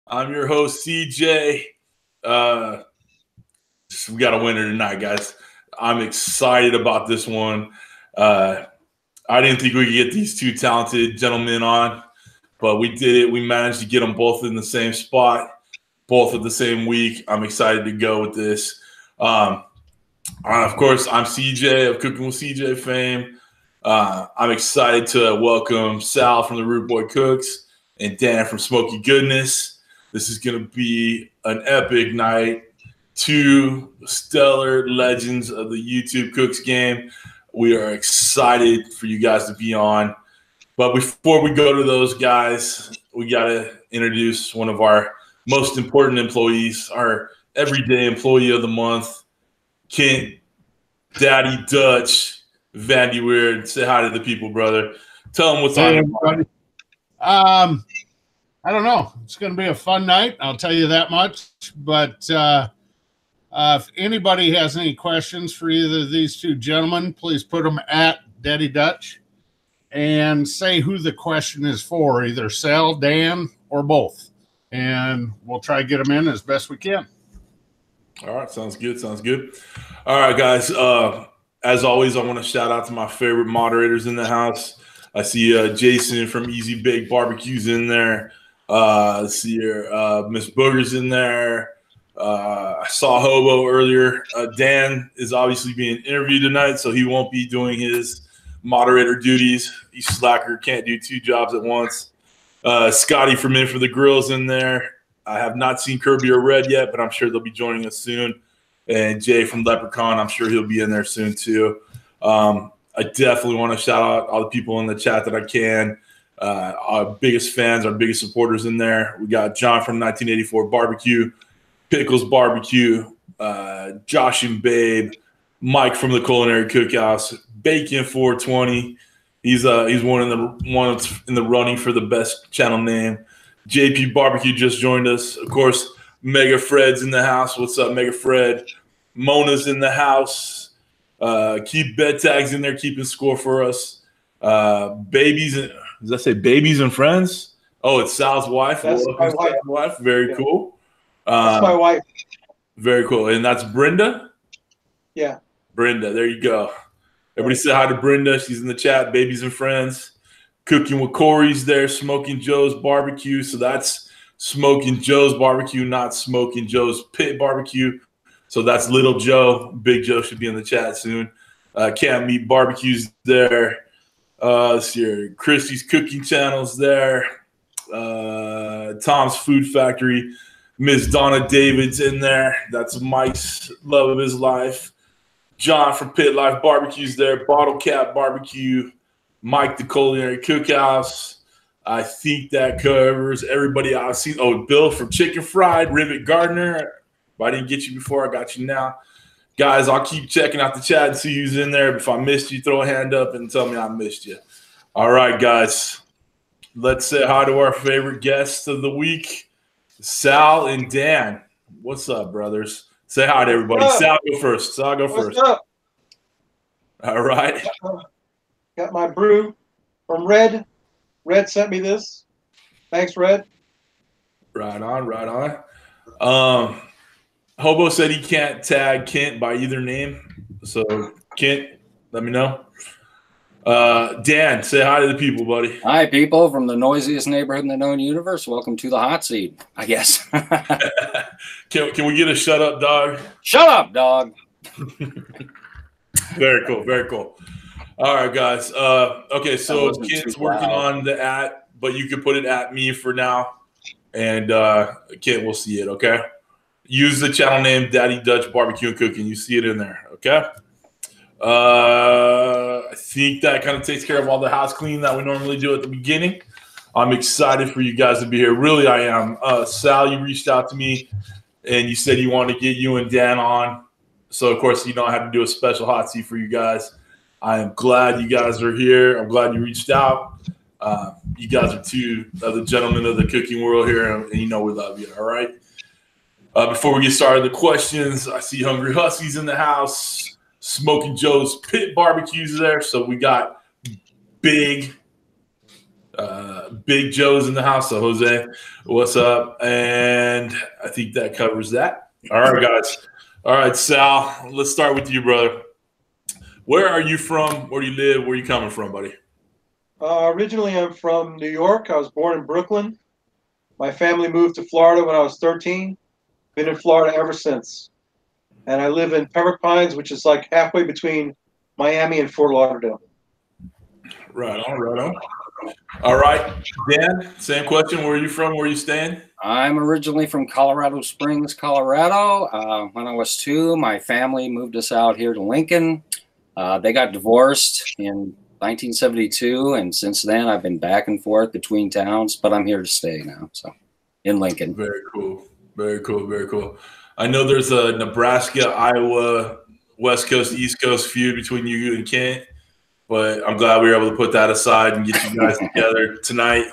I'm your host, CJ. We got a winner tonight, guys. I'm excited about this one. I didn't think we could get these two talented gentlemen on, but we did it. We managed to get them both in the same spot, both at the same week. I'm excited to go with this. Of course, I'm CJ of Cooking with CJ fame. I'm excited to welcome Sal from the Root Boy Cooks and Dan from SmokeyGoodness. This is going to be an epic night. Two stellar legends of the YouTube Cooks game. We are excited for you guys to be on. But before we go to those guys, we got to introduce one of our most important employees, our everyday employee of the month, Kent Daddy Dutch Van de Weerd. Say hi to the people, brother. Tell them what's on your mind. I don't know. It's going to be a fun night. I'll tell you that much. But if anybody has any questions for either of these two gentlemen, please put them at Daddy Dutch and say who the question is for, either Sal, Dan, or both. And we'll try to get them in as best we can. All right. Sounds good. Sounds good. All right, guys. As always, I want to shout out to my favorite moderators in the house. I see Jason from Easy Bake Barbecues in there. I see here Miss Booger's in there. I saw Hobo earlier. Dan is obviously being interviewed tonight, so he won't be doing his moderator duties. He's slacker, can't do two jobs at once. Scotty from In for the Grill's in there. I have not seen Kirby or Red yet, but I'm sure they'll be joining us soon. And Jay from Leprakon, I'm sure he'll be in there soon too. I definitely want to shout out all the people in the chat that I can. Our biggest fans, our biggest supporters in there. We got John from 1984 Barbecue, Pickles Barbecue, Josh and Babe, Mike from the Culinary Cookhouse, Bacon 420. He's one in the running for the best channel name. JP Barbecue just joined us. Of course, Mega Fred's in the house. What's up, Mega Fred? Mona's in the house. Keep bed tags in there, keeping score for us. Babies, does that say babies and friends? Oh, it's Sal's wife. That's my wife. Very cool. That's my wife. Very cool. And that's Brenda? Yeah. Brenda, there you go. Everybody say hi to Brenda. She's in the chat. Babies and friends. Cooking with Corey's there. Smoking Joe's Barbecue. So that's Smoking Joe's Barbecue, not Smoking Joe's Pit Barbecue. So that's Little Joe. Big Joe should be in the chat soon. Camp Meat Barbecue's there. Let's see here. Christy's Cooking Channel's there. Tom's Food Factory. Miss Donna David's in there. That's Mike's love of his life. John from Pit Life Barbecue's there. Bottle Cap Barbecue. Mike the Culinary Cookhouse. I think that covers everybody I've seen. Oh, Bill from Chicken Fried. Rivet Gardner. If I didn't get you before, I got you now. Guys, I'll keep checking out the chat and see who's in there. If I missed you, throw a hand up and tell me I missed you. All right, guys. Let's say hi to our favorite guests of the week, Sal and Dan. What's up, brothers? Say hi to everybody. Sal, go first. Sal, go first. What's up? All right. Got my brew from Red. Red sent me this. Thanks, Red. Right on, right on. Hobo said he can't tag Kent by either name. So, Kent, let me know. Dan, say hi to the people, buddy. Hi, people from the noisiest neighborhood in the known universe. Welcome to the hot seat, I guess. Can we get a shut up, dog? Shut up, dog. Very cool, very cool. All right, guys. Okay, so Kent's working on the at, but you can put it at me for now. And Kent will see it, okay? Use the channel name Daddy Dutch Barbecue and Cooking. You see it in there, okay? I think that kind of takes care of all the house cleaning that we normally do at the beginning. I'm excited for you guys to be here. Really, I am. Sal, you reached out to me, and you said you wanted to get you and Dan on. So, of course, I had to do a special hot seat for you guys. I am glad you guys are here. I'm glad you reached out. You guys are two of the gentlemen of the cooking world here, and we love you, all right? Before we get started, the questions, I see Hungry Hussies in the house. Smoking Joe's Pit Barbecue's there. So we got big Big Joe's in the house. So Jose, what's up? And I think that covers that. All right, guys. All right, Sal, let's start with you, brother. Where are you from? Where do you live? Where are you coming from, buddy? Originally, I'm from New York. I was born in Brooklyn. My family moved to Florida when I was 13. Been in Florida ever since. And I live in Pembroke Pines, which is like halfway between Miami and Fort Lauderdale. Right on, right on. All right, Dan, same question. Where are you from? Where are you staying? I'm originally from Colorado Springs, Colorado. When I was 2, my family moved us out here to Lincoln. They got divorced in 1972, and since then I've been back and forth between towns, but I'm here to stay now, so in Lincoln. Very cool. Very cool. Very cool. I know there's a Nebraska, Iowa, West Coast, East Coast feud between you and Kent, but I'm glad we were able to put that aside and get you guys together tonight.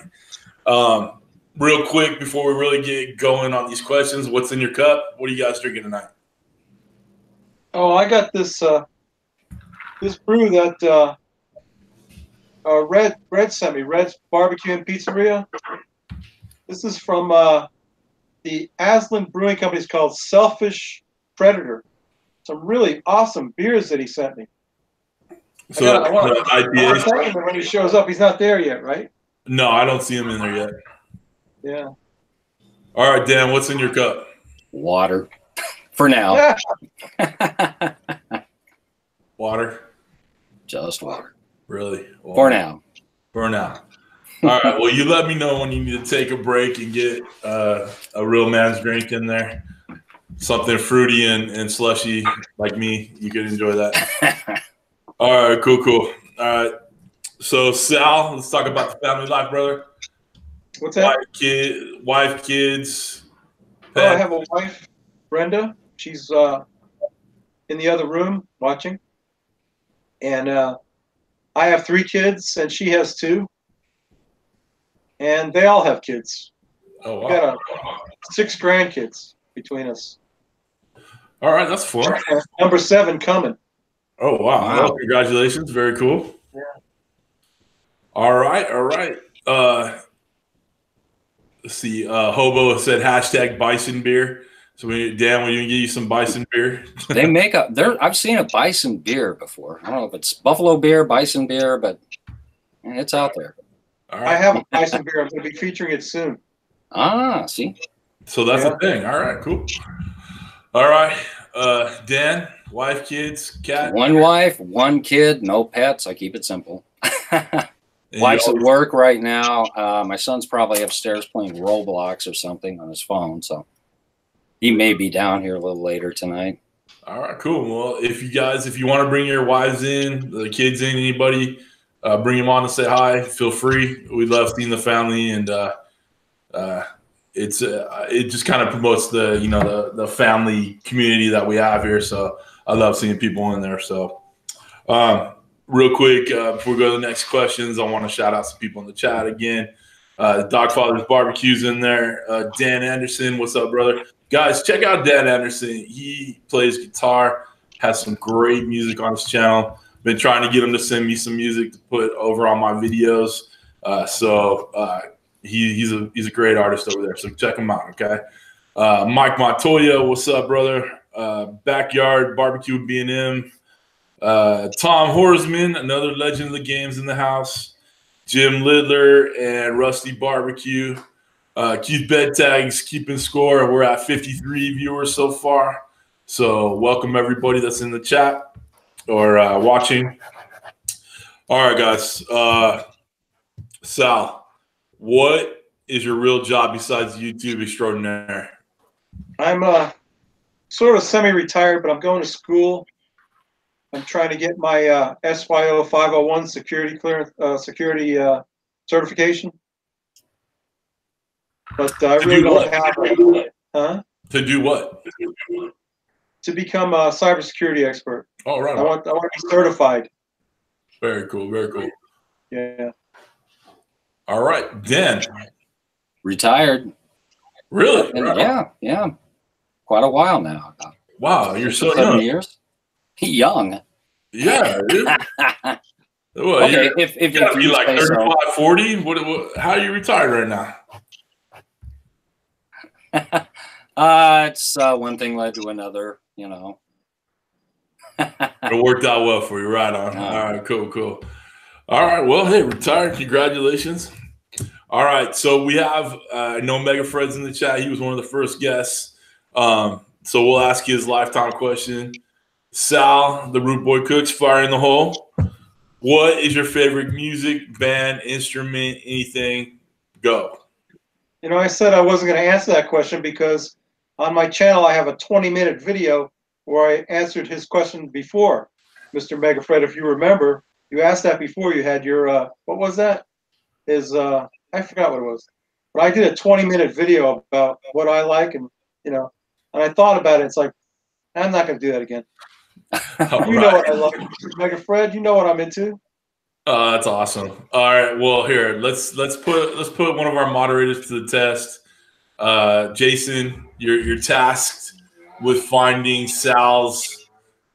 Real quick, before we really get going on these questions, what's in your cup? What are you guys drinking tonight? Oh, I got this this brew that Red sent me. Red's Barbecue and Pizzeria. This is from the Aslan Brewing Company. It's called Selfish Predator. Some really awesome beers that he sent me. So I want to thank him when he shows up. He's not there yet, right? No, I don't see him in there yet. Yeah. All right, Dan, what's in your cup? Water. For now. Water? Just water. Really? Water. For now. For now. All right. Well, you let me know when you need to take a break and get a real man's drink in there. Something fruity and slushy like me. You could enjoy that. All right. Cool. All right. So, Sal, let's talk about the family life, brother. What's that? Wife, kids. Oh, I have a wife, Brenda. She's in the other room watching. And I have 3 kids, and she has 2. And they all have kids. Oh, wow. We got 6 grandkids between us. All right, that's fun. Number 7 coming. Oh, wow. Well, congratulations. Very cool. Yeah. All right. Let's see. Hobo said hashtag Bison beer. So, Dan, we can get you some Bison beer. They make I've seen a Bison beer before. I don't know if it's Buffalo beer, Bison beer, but it's out there. All right. I have a Bison beer. I'm going to be featuring it soon. Ah, see. So that's the thing. All right, cool. All right. Dan, wife, kids, cat. 1 wife, 1 kid, no pets. I keep it simple. Wife's at work right now. My son's probably upstairs playing Roblox or something on his phone, so he may be down here a little later tonight. All right, cool. Well, if you want to bring your wives in, the kids in, anybody, bring them on to say hi. Feel free. We love seeing the family, and it just kind of promotes the family community that we have here. So I love seeing people in there. So real quick, before we go to the next questions, I want to shout out some people in the chat again. Dogfather's Barbecue's in there. Dan Anderson, what's up, brother? Guys, check out Dan Anderson. He plays guitar, has some great music on his channel. Been trying to get him to send me some music to put over on my videos. He's a great artist over there. So check him out, okay? Mike Montoya, what's up, brother? Backyard Barbecue B&M. Tom Horsman, another legend of the games in the house. Jim Lidler and Rusty Barbecue. Keith Bedtag's keeping score. We're at 53 viewers so far. So welcome everybody that's in the chat or watching. All right, guys. Sal, what is your real job besides YouTube extraordinaire? I'm sort of semi-retired, but I'm going to school. I'm trying to get my SYO 501 security clearance, certification. But I really don't have it. Huh? To do what? To become a cybersecurity expert. Oh, right. I want to be certified. Very cool. Very cool. Yeah. All right, Dan. Retired. Really? Yeah. Quite a while now. Wow, you're so 7 young. years. Young. Yeah, dude. Well, Okay, if you gotta be like 35, so. 40. What? How are you retired right now? It's one thing led to another, you know. It worked out well for you, right on. All right, cool. All right, well, hey, retired. Congratulations. All right, so we have no Mega Fred's in the chat. He was one of the first guests. So we'll ask you his lifetime question. Sal, the Root Boy Cooks, fire in the hole. What is your favorite music, band, instrument, anything? Go. You know, I said I wasn't going to answer that question because on my channel I have a 20-minute video where I answered his question before. Mr. Megafred, if you remember, you asked that before. You had your what was that? I forgot what it was. But I did a 20-minute video about what I like, and and I thought about it. It's like, I'm not going to do that again. You know what I like, Mr. Megafred. You know what I'm into. That's awesome. All right, well, here let's put one of our moderators to the test. Jason, you're tasked with finding Sal's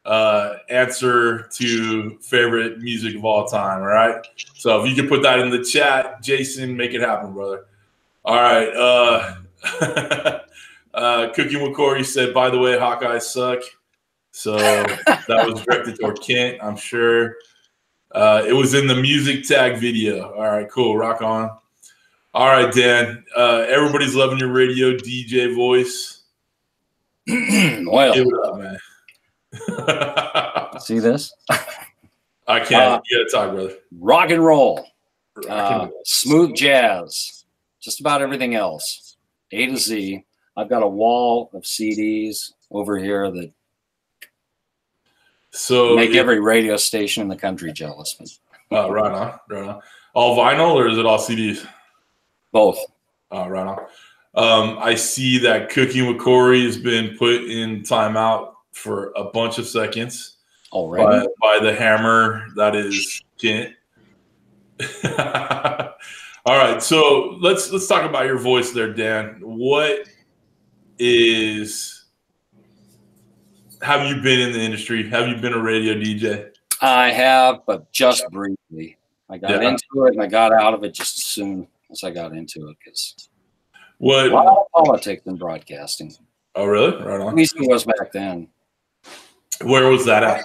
answer to favorite music of all time. All right, so if you could put that in the chat, Jason, make it happen, brother. All right. Cooking with Corey said, by the way, Hawkeyes suck. So that was directed toward Kent, I'm sure. It was in the music tag video. All right, cool. Rock on. All right, Dan. Everybody's loving your radio DJ voice. Well, give it up, man. See this? I can't. You gotta talk, brother. Rock and roll. Smooth jazz. Just about everything else. A to Z. I've got a wall of CDs over here that make every radio station in the country jealous. Right on. All vinyl or is it all CDs? Both. Right on. I see that Cooking with Corey has been put in timeout for a bunch of seconds. Already? By the hammer that is Kent. All right, so let's talk about your voice there, Dan. Have you been in the industry? Have you been a radio DJ? I have, but just briefly. I got into it and I got out of it just as soon as I got into it because a lot of politics in broadcasting. Oh, really? Right on. At least it was back then. Where was that at?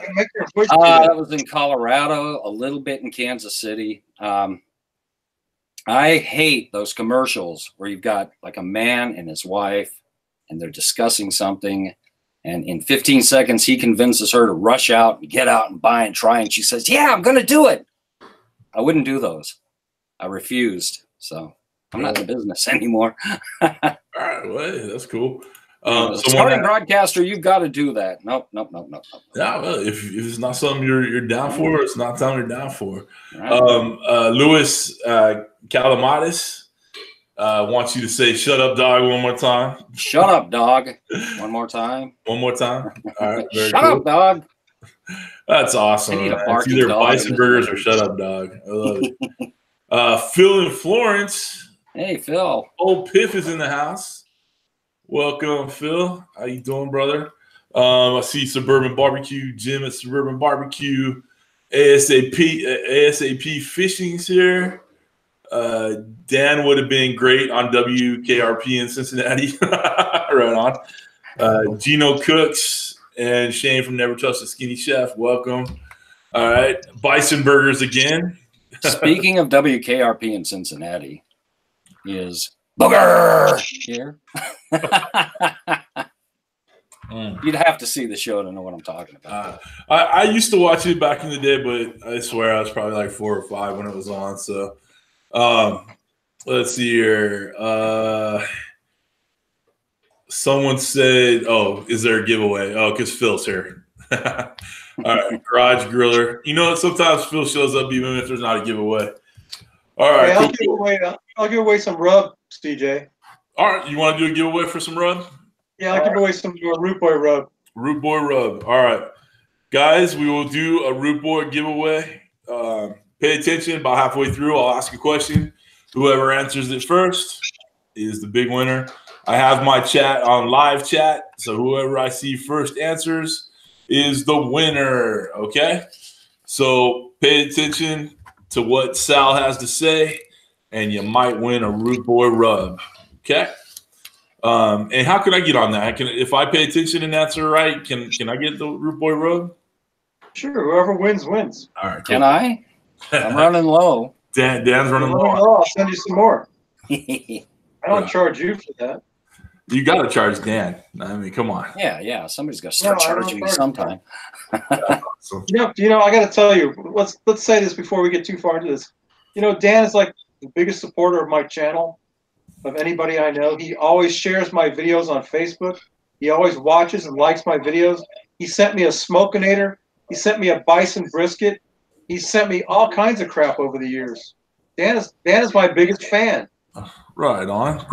That was in Colorado, a little bit in Kansas City. I hate those commercials where you've got like a man and his wife and they're discussing something. And in 15 seconds, he convinces her to rush out and get out and buy and try. And she says, yeah, I'm going to do it. I wouldn't do those. I refused. So I'm not in the business anymore. All right. Well, that's cool. Starting broadcaster, you've got to do that. Nope. Yeah, well, if it's not something you're down for, it's not something you're down for. Right. Louis Calamatis wants you to say "shut up, dog" one more time. Shut up, dog. One more time. One more time. All right. Very Shut up, dog. That's awesome. It's either Bison burgers or "shut up, dog." I love it. Phil and Florence. Hey, Phil. Old Piff is in the house. Welcome, Phil. How you doing, brother? I see Suburban Barbecue, Jim at Suburban Barbecue, ASAP Fishing's here. Dan would have been great on WKRP in Cincinnati. Right on. Gino Cooks and Shane from Never Trust a Skinny Chef. Welcome. All right. Bison Burgers again. Speaking of WKRP in Cincinnati, is Booger here. You'd have to see the show to know what I'm talking about. I used to watch it back in the day, but I swear I was probably like 4 or 5 when it was on. So let's see here. Someone said, oh, is there a giveaway? Oh, because Phil's here. All right, Garage Griller. You know, sometimes Phil shows up even if there's not a giveaway. All right, yeah, I'll give away some rub, CJ. All right, you want to do a giveaway for some rub? Yeah, I'll give away some Root Boy rub. Root Boy rub. All right, guys, we will do a Root Boy giveaway. Pay attention. About halfway through, I'll ask a question. Whoever answers it first is the big winner. I have my chat on live chat, so whoever I see first answers is the winner. Okay. So pay attention to what Sal has to say, and you might win a Root Boy rub. Okay. And how can I get on that? If I pay attention and that's all right, can I get the Root Boy rub? Sure. Whoever wins, wins. All right. Cool. Can I? I'm running low. Dan's running low. I'll send you some more. I don't charge you for that. You got to charge Dan. I mean, come on. Yeah. Somebody's got to start charging me sometime. So, I got to tell you. Let's say this before we get too far into this. Dan is like the biggest supporter of my channel, of anybody I know. He always shares my videos on Facebook. He always watches and likes my videos. He sent me a Smokinator. He sent me a Bison brisket. He sent me all kinds of crap over the years. Dan is my biggest fan. right on.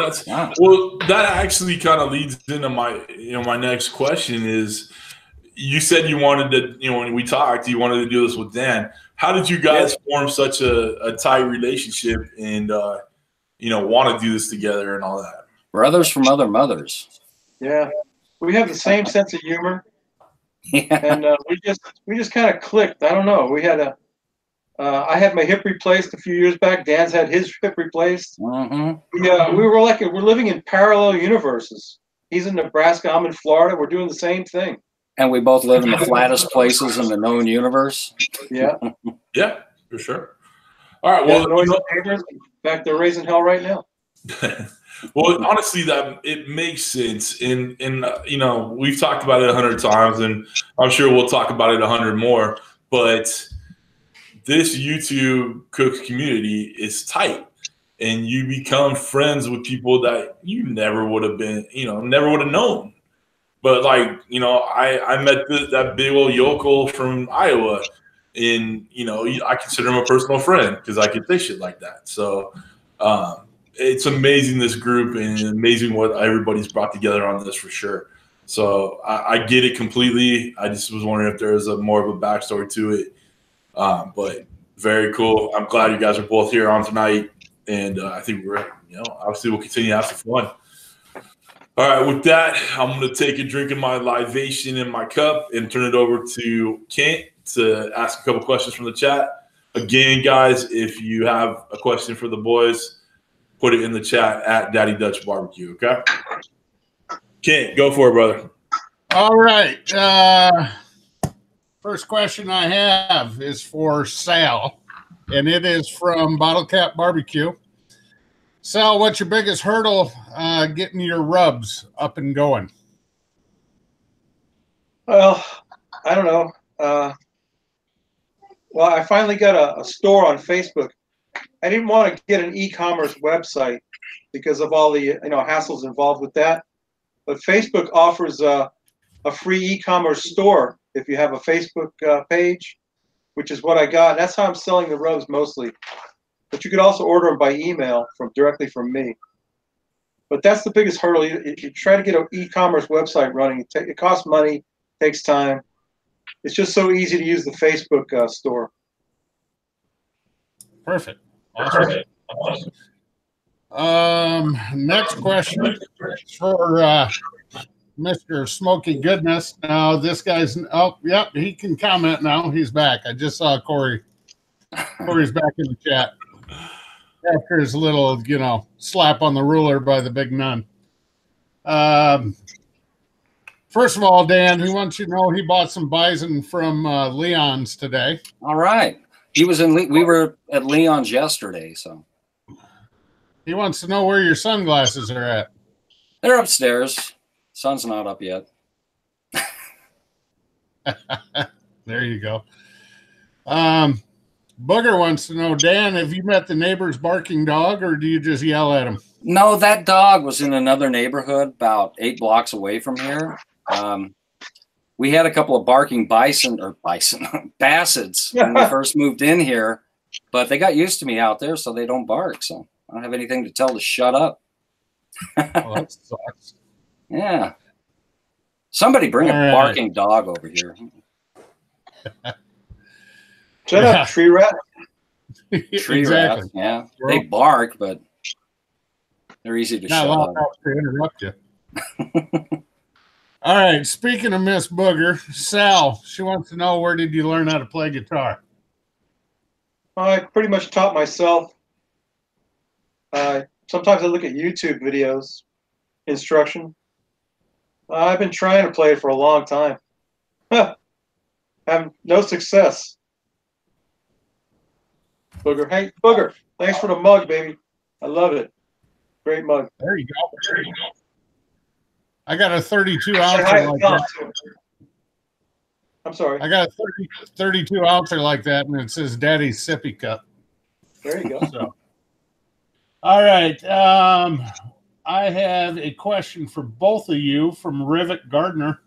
Well, that actually kind of leads into my my next question is, you said you wanted to, when we talked, you wanted to do this with Dan. How did you guys form such a tight relationship and want to do this together and all that? Brothers from other mothers. Yeah, we have the same sense of humor. Yeah. And we just kind of clicked. I don't know. We had I had my hip replaced a few years back. Dan's had his hip replaced. Mm-hmm. We're living in parallel universes. He's in Nebraska. I'm in Florida. We're doing the same thing. And we both live in the flattest places in the known universe. Yeah. Yeah, for sure. All right. Well, neighbors, in fact, they're raising hell right now. Well, honestly, that it makes sense. And we've talked about it 100 times, and I'm sure we'll talk about it 100 more. But this YouTube cook community is tight, and you become friends with people that you never would have been, never would have known. But I met that big old yokel from Iowa, and I consider him a personal friend because I could say shit like that. So it's amazing, this group, and amazing what everybody's brought together on this, for sure. So I get it completely. I just was wondering if there was more of a backstory to it. But very cool. I'm glad you guys are both here on tonight, and I think we're obviously we'll continue to have some fun. All right, with that, I'm going to take a drink of my libation in my cup and turn it over to Kent to ask a couple questions from the chat. Again, guys, if you have a question for the boys, put it in the chat at Daddy Dutch BBQ, okay? Kent, go for it, brother. All right. First question I have is for Sal, and it is from Bottle Cap Barbecue. Sal, what's your biggest hurdle getting your rubs up and going? Well, I don't know. Well, I finally got a store on Facebook. I didn't want to get an e-commerce website because of all the hassles involved with that. But Facebook offers a free e-commerce store if you have a Facebook page, which is what I got. That's how I'm selling the rubs mostly. But you could also order them by email directly from me. But that's the biggest hurdle. You try to get an e-commerce website running. It costs money, takes time. It's just so easy to use the Facebook store. Perfect. Awesome. Next question for Mr. SmokeyGoodness. Now, this guy's he can comment now. He's back. I just saw Corey. Corey's back in the chat after his little, slap on the ruler by the big nun. First of all, Dan, he wants you to know he bought some bison from Leon's today. All right. He was we were at Leon's yesterday, so. He wants to know where your sunglasses are at. They're upstairs. Sun's not up yet. There you go. Booger wants to know, Dan, have you met the neighbor's barking dog, or do you just yell at him? No, that dog was in another neighborhood about 8 blocks away from here. We had a couple of barking bassets when we first moved in here, but they got used to me out there, so they don't bark. So I don't have anything to tell to shut up. Oh, that sucks. Yeah. Somebody bring a barking dog over here. Shut up, tree rat. Tree rat, yeah. They bark, but they're easy to shut up. To interrupt you. All right, speaking of Miss Booger, Sal, she wants to know, where did you learn how to play guitar? I pretty much taught myself. Sometimes I look at YouTube videos, instruction. I've been trying to play it for a long time. Have no success. Booger. Hey, Booger. Thanks for the mug, baby. I love it. Great mug. There you go. There you go. I got a 32 Say ouncer hi to like Tom, that. too. I'm sorry. I got a 32 ouncer like that, and it says Daddy's sippy cup. There you go. So, all right. I have a question for both of you from Rivet Gardner.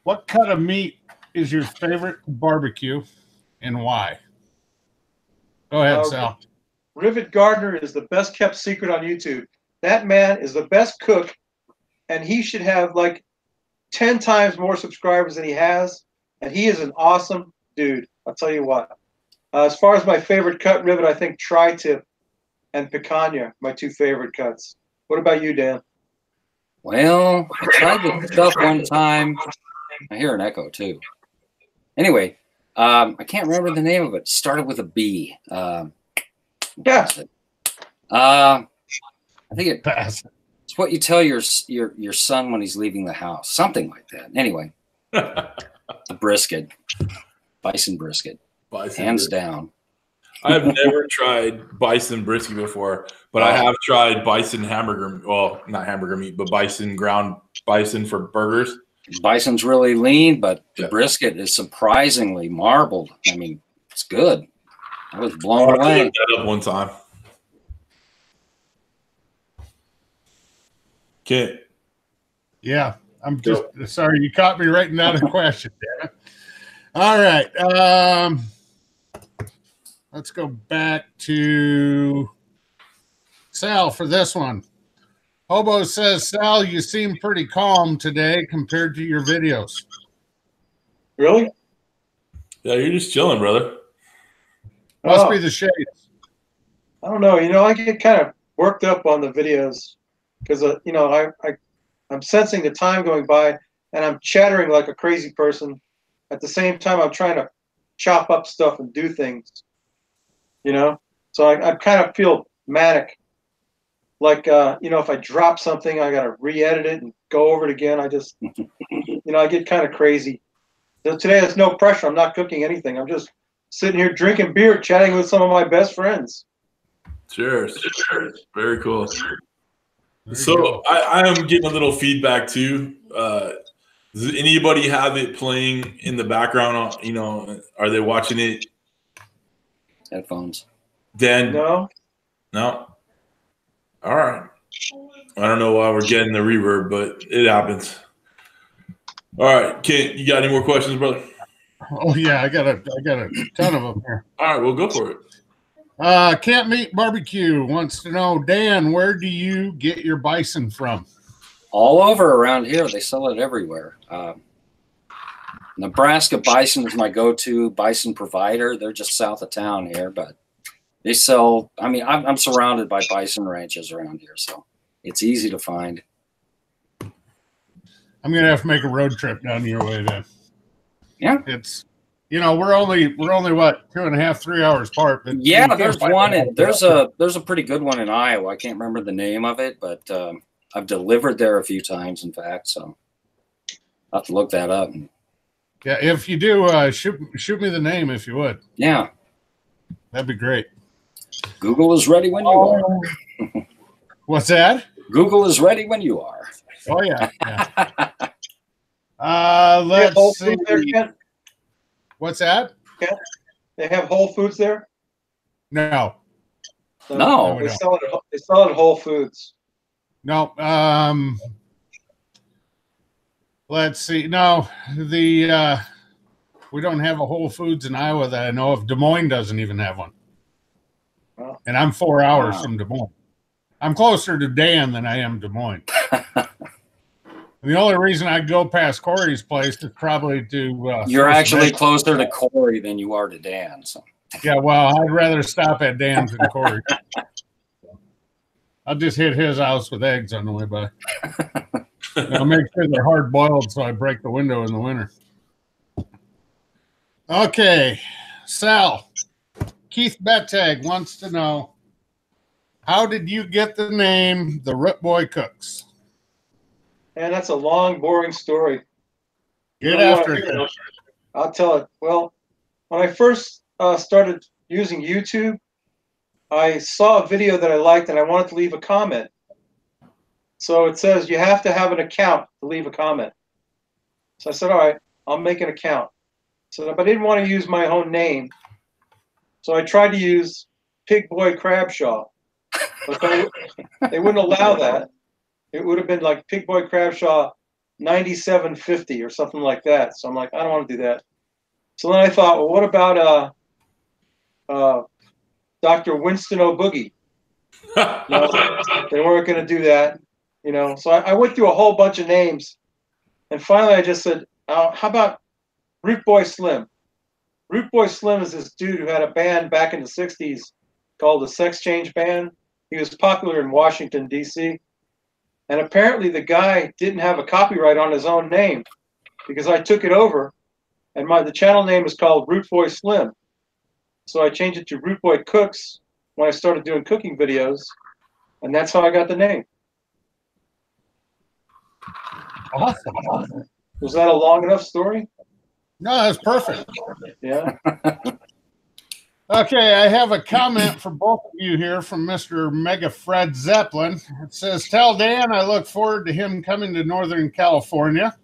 What cut of meat is your favorite barbecue, and why? Go ahead, Sal. Rivet Gardner is the best kept secret on YouTube. That man is the best cook, and he should have like 10 times more subscribers than he has. And he is an awesome dude. I'll tell you what. As far as my favorite cut, Rivet, I think tri-tip and picanha, my two favorite cuts. What about you, Dan? Well, I tried the stuff one time. I hear an echo too. Anyway, I can't remember the name of it. It started with a B. Yeah. I think Pass. it's what you tell your son when he's leaving the house. Something like that. Anyway, the brisket, bison brisket, hands down. I have never tried bison brisket before, but I have tried bison hamburger. Well, not hamburger meat, but bison ground bison for burgers. Bison's really lean, but the brisket is surprisingly marbled. I mean, it's good. I was blown away. I looked that up one time. Okay. Yeah, I'm just sorry you caught me writing down a question, damn it. All right. Let's go back to Sal for this one. Hobo says, Sal, you seem pretty calm today compared to your videos. Really? Yeah, you're just chilling, brother. Must be the shades. I don't know. I get kind of worked up on the videos because, I'm sensing the time going by and I'm chattering like a crazy person. At the same time, I'm trying to chop up stuff and do things, So I kind of feel manic. Like, if I drop something, I got to re-edit it and go over it again. I just, I get kind of crazy. So today, there's no pressure. I'm not cooking anything. I'm just sitting here drinking beer, chatting with some of my best friends. Cheers. Very cool. So I am getting a little feedback too. Does anybody have it playing in the background? Are they watching it? Headphones. Dan? No. All right. I don't know why we're getting the reverb, but it happens. All right, Kent, you got any more questions, brother? Oh yeah, I got a ton of them here. All right, we'll go for it. Camp Meat Barbecue wants to know, Dan, where do you get your bison from? All over around here. They sell it everywhere. Nebraska Bison is my go-to bison provider. They're just south of town here, but they sell, I'm surrounded by bison ranches around here, so it's easy to find. I'm going to have to make a road trip down your way then. Yeah. It's, we're only what, 2.5, 3 hours apart. But yeah, there's one. There's a pretty good one in Iowa. I can't remember the name of it, but I've delivered there a few times, in fact, so I'll have to look that up. Yeah, if you do, shoot me the name if you would. Yeah. That'd be great. Google is ready when you are. What's that? Google is ready when you are. Oh, yeah. Let's see. There, What's that? Ken? They have Whole Foods there? No. No. They sell it at Whole Foods. No. Let's see. No, we don't have a Whole Foods in Iowa that I know of. Des Moines doesn't even have one. Oh. And I'm 4 hours from Des Moines. I'm closer to Dan than I am Des Moines. The only reason I go past Corey's place is probably to. You're actually closer to Corey than you are to Dan. So. Yeah, well, I'd rather stop at Dan's than Corey. I'll just hit his house with eggs on the way by. I'll make sure they're hard boiled so I break the window in the winter. Okay, Sal. Keith Bettag wants to know, how did you get the name the Root Boy Cooks? And that's a long, boring story. Get after it. I'll tell it. Well, when I first started using YouTube, I saw a video that I liked and I wanted to leave a comment. So it says you have to have an account to leave a comment. So I said, all right, I'll make an account. So, but I didn't want to use my own name. So I tried to use Pig Boy Crabshaw. But they wouldn't allow that. It would have been like Pig Boy Crabshaw 9750 or something like that. So I'm like, I don't want to do that. So then I thought, well, what about Dr. Winston O'Boogie? No, they weren't going to do that, you know. So I went through a whole bunch of names, and finally I just said, how about Root Boy Slim? Root Boy Slim is this dude who had a band back in the 60s called the Sex Change Band. He was popular in Washington, D.C. And apparently the guy didn't have a copyright on his own name because I took it over, and the channel name is called Root Boy Slim. So I changed it to Root Boy Cooks when I started doing cooking videos, and that's how I got the name. Awesome. Was that a long enough story? No, that's perfect. Yeah. Okay, I have a comment for both of you here from Mr. Mega Fred Zeppelin. It says, tell Dan I look forward to him coming to Northern California.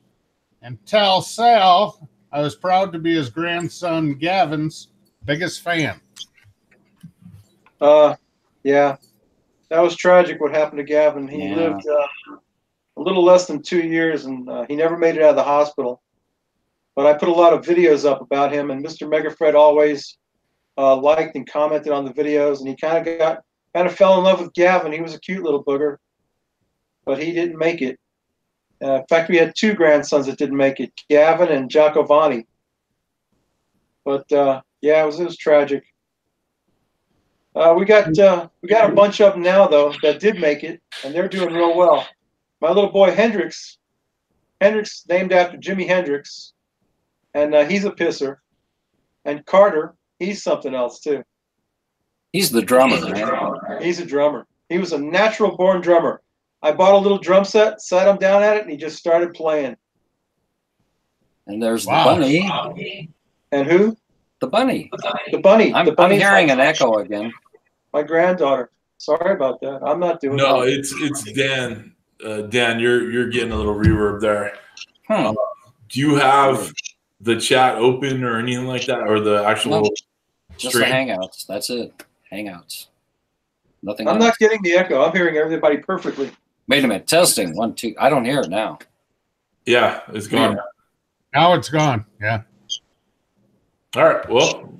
And tell Sal I was proud to be his grandson Gavin's biggest fan. Yeah. That was tragic what happened to Gavin. He lived a little less than 2 years, and he never made it out of the hospital. But I put a lot of videos up about him, and Mr. Mega Fred always liked and commented on the videos, and he kind of fell in love with Gavin. He was a cute little booger, but he didn't make it. In fact, we had 2 grandsons that didn't make it, Gavin and Giacovani. But yeah, it was tragic. We got a bunch of them now though that did make it, and they're doing real well. My little boy Hendrix named after Jimi Hendrix, and he's a pisser. And Carter, he's something else too. He's the drummer, man. He's a drummer. He was a natural born drummer. I bought a little drum set, sat him down at it, and he just started playing. And there's the bunny. And who? The bunny. The bunny. I'm hearing an echo again. My granddaughter. Sorry about that. I'm not doing No, that. it's Dan. Dan, you're getting a little reverb there. Do you have the chat open or anything like that, or the actual just the Hangouts? That's it. Hangouts. Nothing. I'm not getting the echo. I'm hearing everybody perfectly. Wait a minute. Testing 1 2. I don't hear it now. Yeah, it's gone. Now it's gone. Yeah. All right. Well,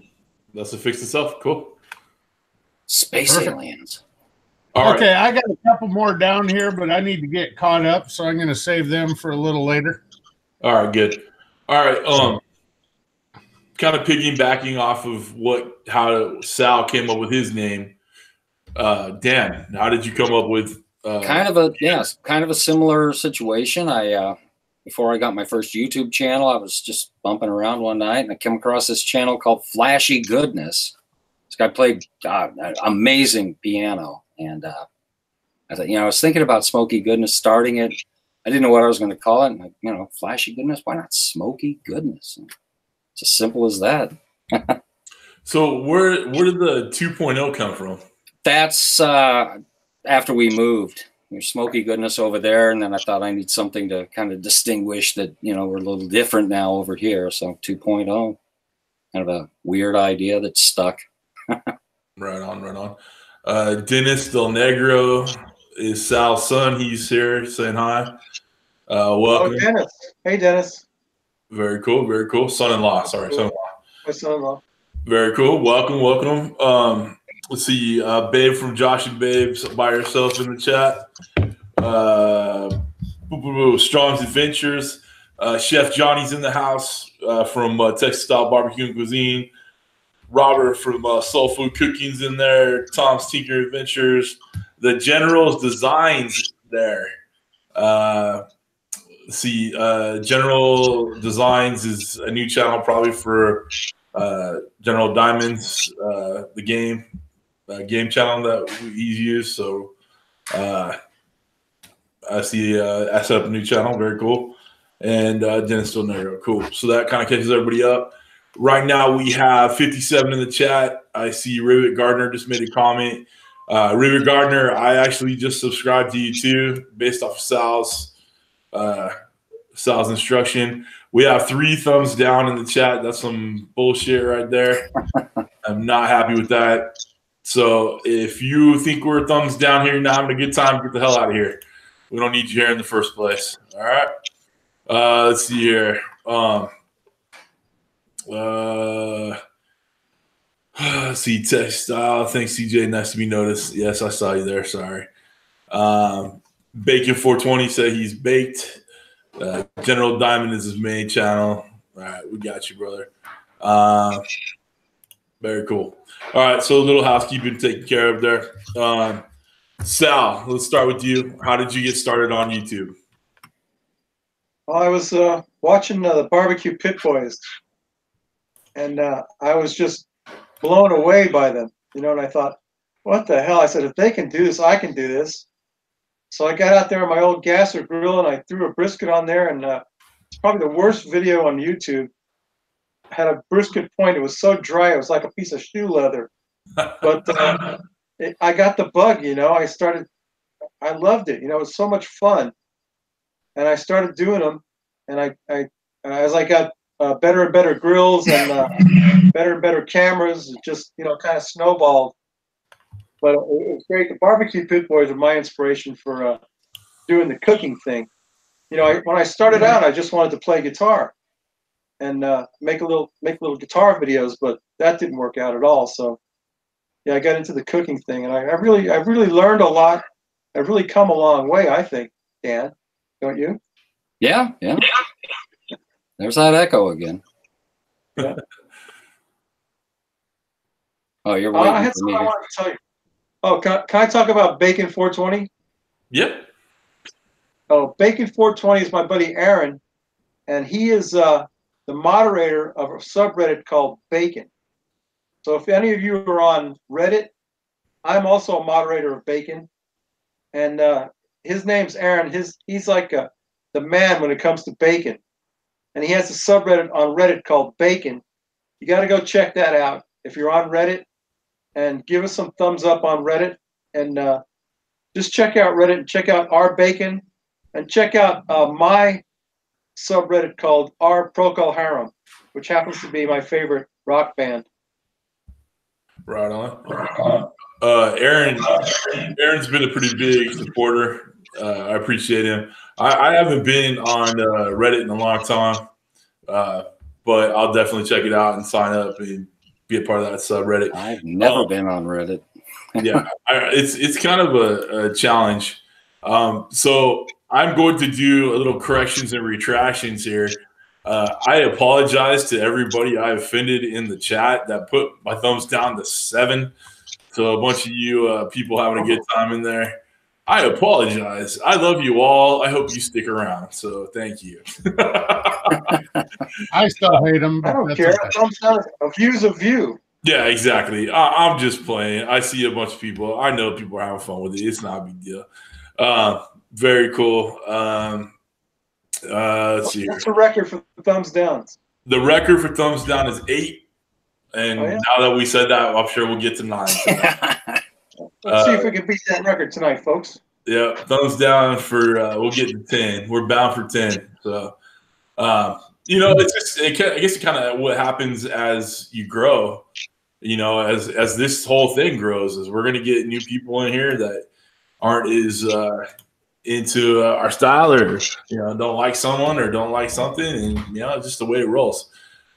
that's to fix itself. Cool. Space aliens. Okay, I got a couple more down here, but I need to get caught up, so I'm going to save them for a little later. All right, good. All right, kind of piggybacking off of how Sal came up with his name. Dan, how did you come up with? Kind of a similar situation. Before I got my first YouTube channel, I was just bumping around one night, and I came across this channel called FishNGrill. This guy played amazing piano. And I thought, I was thinking about SmokeyGoodness, starting it. I didn't know what I was going to call it. And FishNGrill, why not SmokeyGoodness? It's as simple as that. So where did the 2.0 come from? That's after we moved. There's SmokeyGoodness over there, and then I thought I need something to kind of distinguish that, we're a little different now over here. So 2.0, kind of a weird idea that stuck. Right on. Dennis Del Negro is Sal's son. He's here saying hi. Welcome. Oh, Dennis. Hey, Dennis. Very cool. Son-in-law. Sorry, son-in-law. My son-in-law. Very cool. Welcome. Let's see. Babe from Josh and Babes by herself in the chat. Strong's Adventures. Chef Johnny's in the house from Texas Style Barbecue and Cuisine. Robert from Soul Food Cooking's in there. Tom's Tinker Adventures. The General's Designs there. General Designs is a new channel probably for General Diamonds, the game channel that he's used. So I see I set up a new channel. Very cool. And Dennis still there. Cool. So that kind of catches everybody up. Right now we have 57 in the chat. I see Rivet Gardner just made a comment. Rivet Gardner, I actually just subscribed to you too, based off of Sal's instruction. We have 3 thumbs down in the chat. That's some bullshit right there. I'm not happy with that. So if you think we're thumbs down here, you're not having a good time, get the hell out of here. We don't need you here in the first place. All right. Let's see here. See textile. Thanks, CJ. Nice to be noticed. Yes, I saw you there. Sorry. Bacon 420 said he's baked. General Diamond is his main channel. All right, we got you, brother. Very cool. All right, so a little housekeeping taken care of there. Sal, let's start with you. How did you get started on YouTube? Well, I was watching the Barbecue Pit Boys, and I was just blown away by them, you know, and I thought, what the hell? I said, if they can do this, I can do this. So I got out there on my old gasser grill, and I threw a brisket on there, and it's probably the worst video on YouTube. I had a brisket point. It was so dry, it was like a piece of shoe leather. But I got the bug, you know. I loved it. You know, it was so much fun. And I started doing them, and as I got better and better grills and better and better cameras, it just, you know, kind of snowballed. But it was great. The Barbecue Pit Boys are my inspiration for doing the cooking thing. You know, when I started out, I just wanted to play guitar and make little guitar videos, but that didn't work out at all. So yeah, I got into the cooking thing, and I've really learned a lot. I've really come a long way, I think, Dan. Don't you? Yeah. There's that echo again. Yeah. Oh, you're waiting I had for me. something I wanted to tell you. Oh, can I talk about Bacon 420? Yep. Oh, Bacon 420 is my buddy Aaron, and he is the moderator of a subreddit called Bacon. So if any of you are on Reddit, I'm also a moderator of Bacon, and his name's Aaron. He's like the man when it comes to bacon, and he has a subreddit on Reddit called Bacon. You got to go check that out if you're on Reddit, and give us some thumbs up on Reddit, and just check out Reddit and check out our Bacon, and check out my subreddit called R Procol Harum, which happens to be my favorite rock band. Right on. Aaron's been a pretty big supporter. I appreciate him. I haven't been on Reddit in a long time, but I'll definitely check it out and sign up and be a part of that subreddit. I've never been on Reddit. Yeah, it's kind of a challenge. So I'm going to do a little corrections and retractions here. I apologize to everybody I offended in the chat that put my thumbs down to 7. So a bunch of you people having a good time in there. I apologize. I love you all. I hope you stick around. So thank you. I still hate them. I don't care. A view's a view. Yeah, exactly. I'm just playing. I see a bunch of people. I know people are having fun with it. It's not a big deal. Very cool. Let's see here. What's the record for thumbs downs? The record for thumbs down is 8. And now that we said that, I'm sure we'll get to 9. Let's see if we can beat that record tonight, folks. Yeah, thumbs down for we'll get to 10. We're bound for 10. So, you know, it's just I guess it kind of what happens as you grow. You know, as this whole thing grows, is we're gonna get new people in here that aren't as into our style, or you know, don't like someone or don't like something, and you know, just the way it rolls.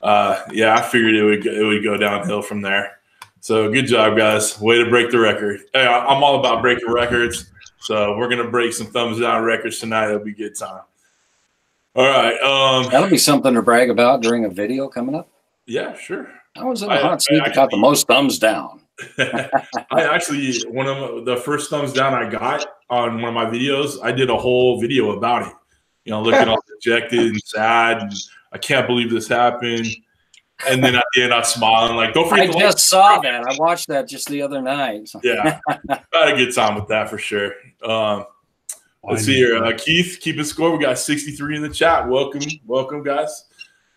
Yeah, I figured it would go downhill from there. So good job, guys. Way to break the record. Hey, I'm all about breaking records. So we're going to break some thumbs down records tonight. It'll be a good time. All right. That'll be something to brag about during a video coming up. Yeah, sure. I was in the hot seat that got the most thumbs down. I actually, one of the first thumbs down I got on one of my videos, I did a whole video about it. You know, looking all dejected and sad. And I can't believe this happened. And then at the end, I'm smiling like, don't forget. I just saw that. I watched that just the other night. So. Yeah, had a good time with that for sure. Let's see here, Keith, keeping score. We got 63 in the chat. Welcome, guys.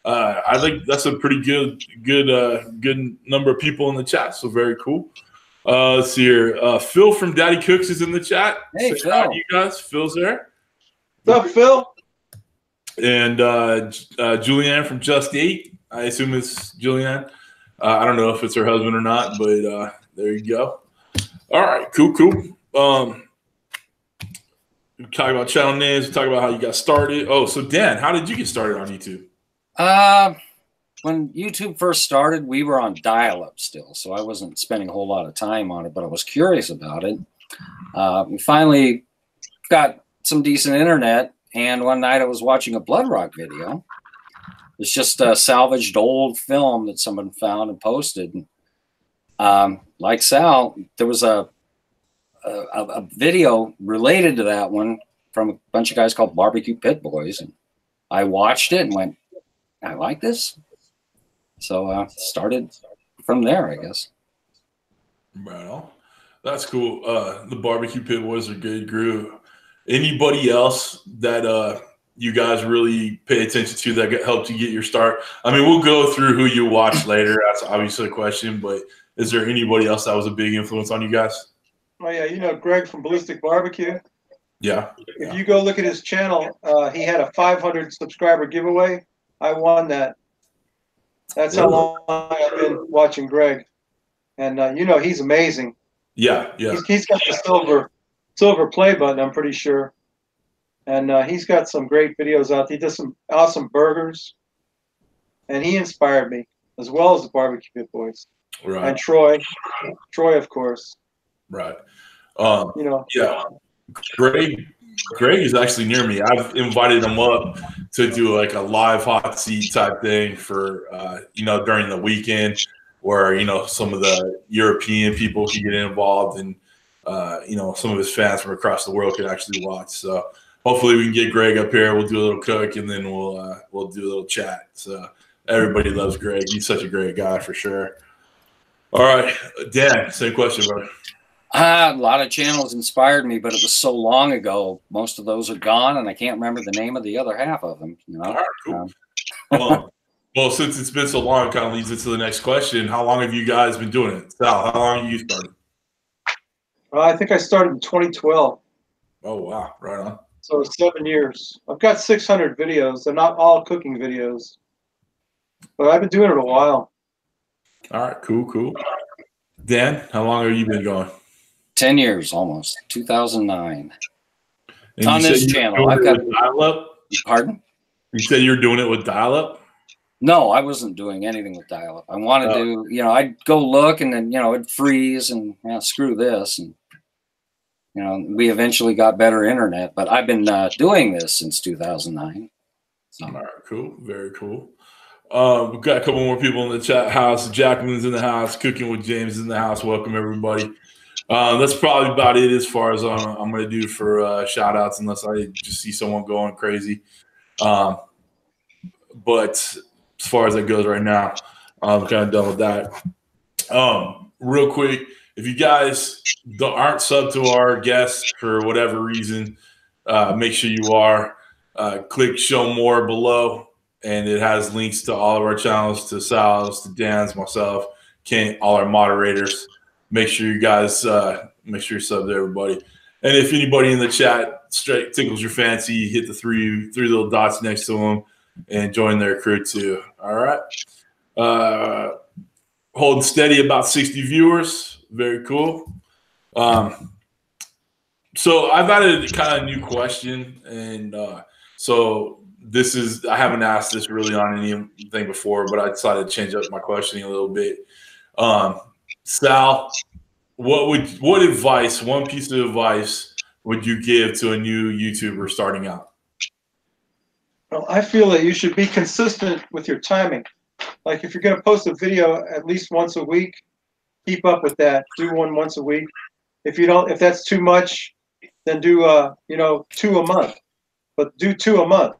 I think that's a pretty good number of people in the chat. So very cool. Let's see here. Phil from Daddy Cooks is in the chat. Hey, say Phil. hi to you guys. Phil's there. What's up, Phil? And Julianne from Just Eat. I assume it's Julianne. I don't know if it's her husband or not, but there you go. All right, cool. We talk about channel names. We talk about how you got started. Oh, so Dan, how did you get started on YouTube? When YouTube first started, we were on dial-up still, so I wasn't spending a whole lot of time on it, but I was curious about it. We finally got some decent internet, and one night I was watching a Blood Rock video. It's just a salvaged old film that someone found and posted. Like Sal, there was a video related to that one from a bunch of guys called Barbecue Pit Boys, and I watched it and went, I like this. So started from there, I guess. Well, that's cool. The Barbecue Pit Boys are good group. Anybody else that you guys really pay attention to that helped you get your start? I mean, we'll go through who you watched later. That's obviously a question, but is there anybody else that was a big influence on you guys? Oh yeah, you know Greg from Ballistic Barbecue. Yeah. If you go look at his channel, he had a 500 subscriber giveaway. I won that. That's how long I've been watching Greg, and you know he's amazing. Yeah. He's got the silver play button, I'm pretty sure, and he's got some great videos out there. He does some awesome burgers, and he inspired me as well as the Barbecue Pit Boys. Right. And Troy, of course. Right. You know. Yeah. Greg is actually near me. I've invited him up to do like a live hot seat type thing for during the weekend, where some of the European people can get involved, and some of his fans from across the world can actually watch. So hopefully we can get Greg up here. We'll do a little cook, and then we'll do a little chat. So everybody loves Greg. He's such a great guy for sure. All right, Dan, same question, brother. A lot of channels inspired me, but it was so long ago. Most of those are gone, and I can't remember the name of the other half of them. All right, cool. Well, since it's been so long, it kind of leads into the next question. How long have you guys been doing it? Sal, how long have you started? I think I started in 2012. Oh, wow. Right on. So 7 years. I've got 600 videos. They're not all cooking videos, but I've been doing it a while. All right, cool. Dan, how long have you been going? 10 years almost. 2009. And on this channel, I've got dial-up. Pardon? You said you were doing it with dial-up? No, I wasn't doing anything with dial-up. I wanted to, I'd go look, and then it'd freeze, and screw this, and we eventually got better internet. But I've been doing this since 2009. So. All right, cool, very cool. We've got a couple more people in the chat house. Jacqueline's in the house. Cooking with James is in the house. Welcome, everybody. That's probably about it as far as I'm going to do for shout outs, unless I just see someone going crazy. But as far as that goes right now, I'm kind of done with that. Real quick, if you guys aren't subbed to our guests for whatever reason, make sure you are. Click show more below, and it has links to all of our channels, to Sal's, to Dan's, myself, Kent, all our moderators. Make sure you guys make sure you're subbed to everybody. And if anybody in the chat straight tickles your fancy, hit the three little dots next to them and join their crew too. All right. Holding steady, about 60 viewers. Very cool. So I've added kind of a new question, and so this is, I haven't asked this really on anything before, but I decided to change up my questioning a little bit. Sal, what advice, one piece of advice would you give to a new YouTuber starting out? Well, I feel that you should be consistent with your timing. Like if you're going to post a video at least once a week, keep up with that. Do one once a week. If that's too much, then do 2 a month. But do 2 a month.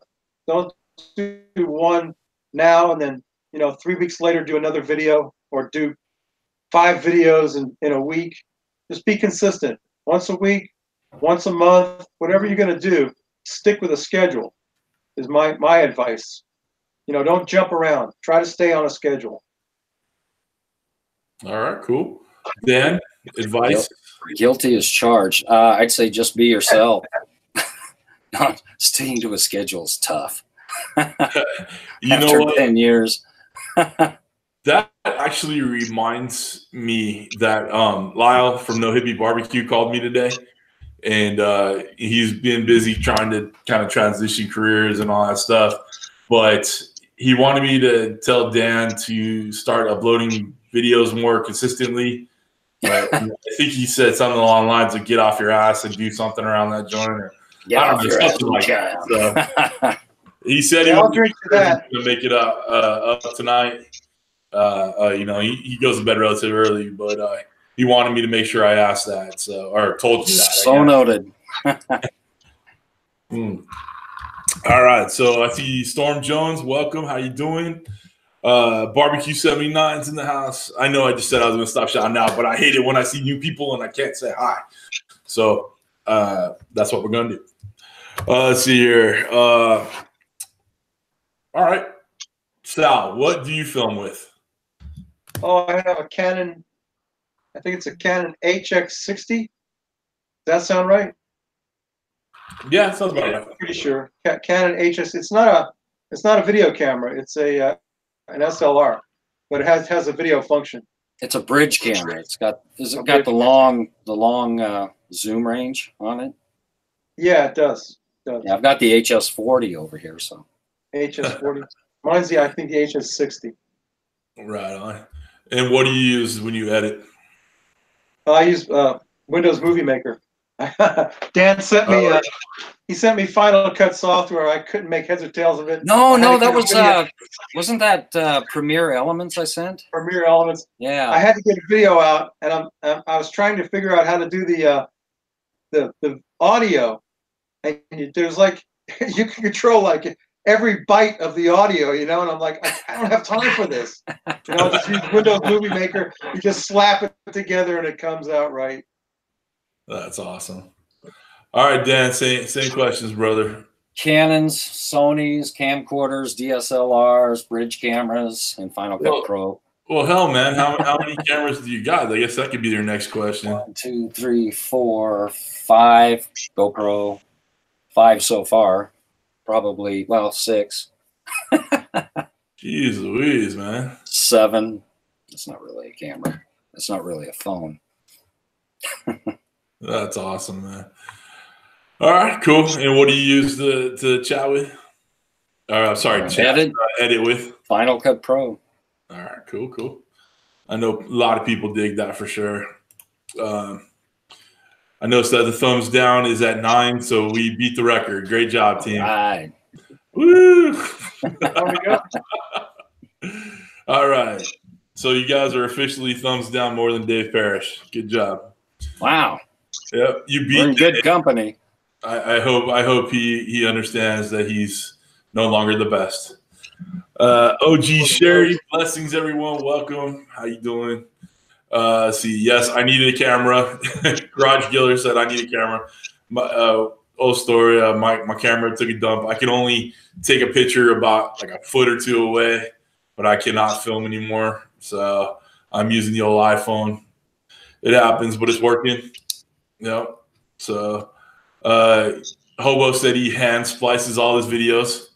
Don't do one now and then you know, 3 weeks later do another video, or do 5 videos in a week. Just be consistent. Once a week, once a month, whatever you're going to do, stick with a schedule is my advice. You know, don't jump around. Try to stay on a schedule. All right, cool. Dan, advice? Guilty as charged. I'd say just be yourself. Not sticking to a schedule is tough. You know After what? 10 years. That actually reminds me that Lyle from No Hippie Barbecue called me today, and he's been busy trying to kind of transition careers and all that stuff. But he wanted me to tell Dan to start uploading videos more consistently. I think he said something along the lines of "get off your ass and do something around that joint," or Get I off don't know, your ass something like that. So he said Yeah, he I'll was drink to that. going to make it up tonight. You know, he goes to bed relatively early, but he wanted me to make sure I asked that, so or told you that. So noted. All right, so I see Storm Jones. Welcome. How you doing? Barbecue 79's in the house. I know I just said I was going to stop shouting out, but I hate it when I see new people and I can't say hi. So that's what we're going to do. Let's see here. All right, Sal, what do you film with? Oh, I have a Canon. I think it's a Canon HX60. Does that sound right? Yeah, sounds about right. Pretty sure. Canon HS. It's not a video camera. It's an SLR, but it has a video function. It's a bridge camera. It's got the long zoom range on it? Yeah, it does. Yeah, I've got the HS40 over here. So HS40. Mine's I think the HS60. Right on. And what do you use when you edit? I use Windows Movie Maker. Dan sent me. He sent me Final Cut software. I couldn't make heads or tails of it. No, that was wasn't that Premiere Elements I sent? Premiere Elements. Yeah. I had to get a video out, and I was trying to figure out how to do the audio, and there's like you can control like every byte of the audio, you know, and I'm like, I don't have time for this. You know, just use Windows Movie Maker. You just slap it together, and it comes out right. That's awesome. All right, Dan, same questions, brother. Canons, Sonys, camcorders, DSLRs, bridge cameras, and Final Cut Pro. Well, hell, man, how many cameras do you got? I guess that could be their next question. 1, 2, 3, 4, 5 GoPro, 5 so far. Probably 6. Jeez Louise, man. 7. It's not really a camera. It's not really a phone. That's awesome, man. All right, cool. And what do you use to chat with? Edit with? Final Cut Pro. All right, cool. I know a lot of people dig that for sure. I noticed that the thumbs down is at 9, so we beat the record. Great job, team. All right. Woo! There we go. All right. So you guys are officially thumbs down more than Dave Parrish. Good job. Wow. Yep, you beat. We're in good company. I hope he understands that he's no longer the best. OG Sherry, blessings everyone. Welcome. How you doing? See, yes, I needed a camera. Garage Giller said I need a camera. Old story. My camera took a dump. I can only take a picture about like a foot or two away, but I cannot film anymore. So I'm using the old iPhone. It happens, but it's working. Yep. So Hobo said he hand splices all his videos.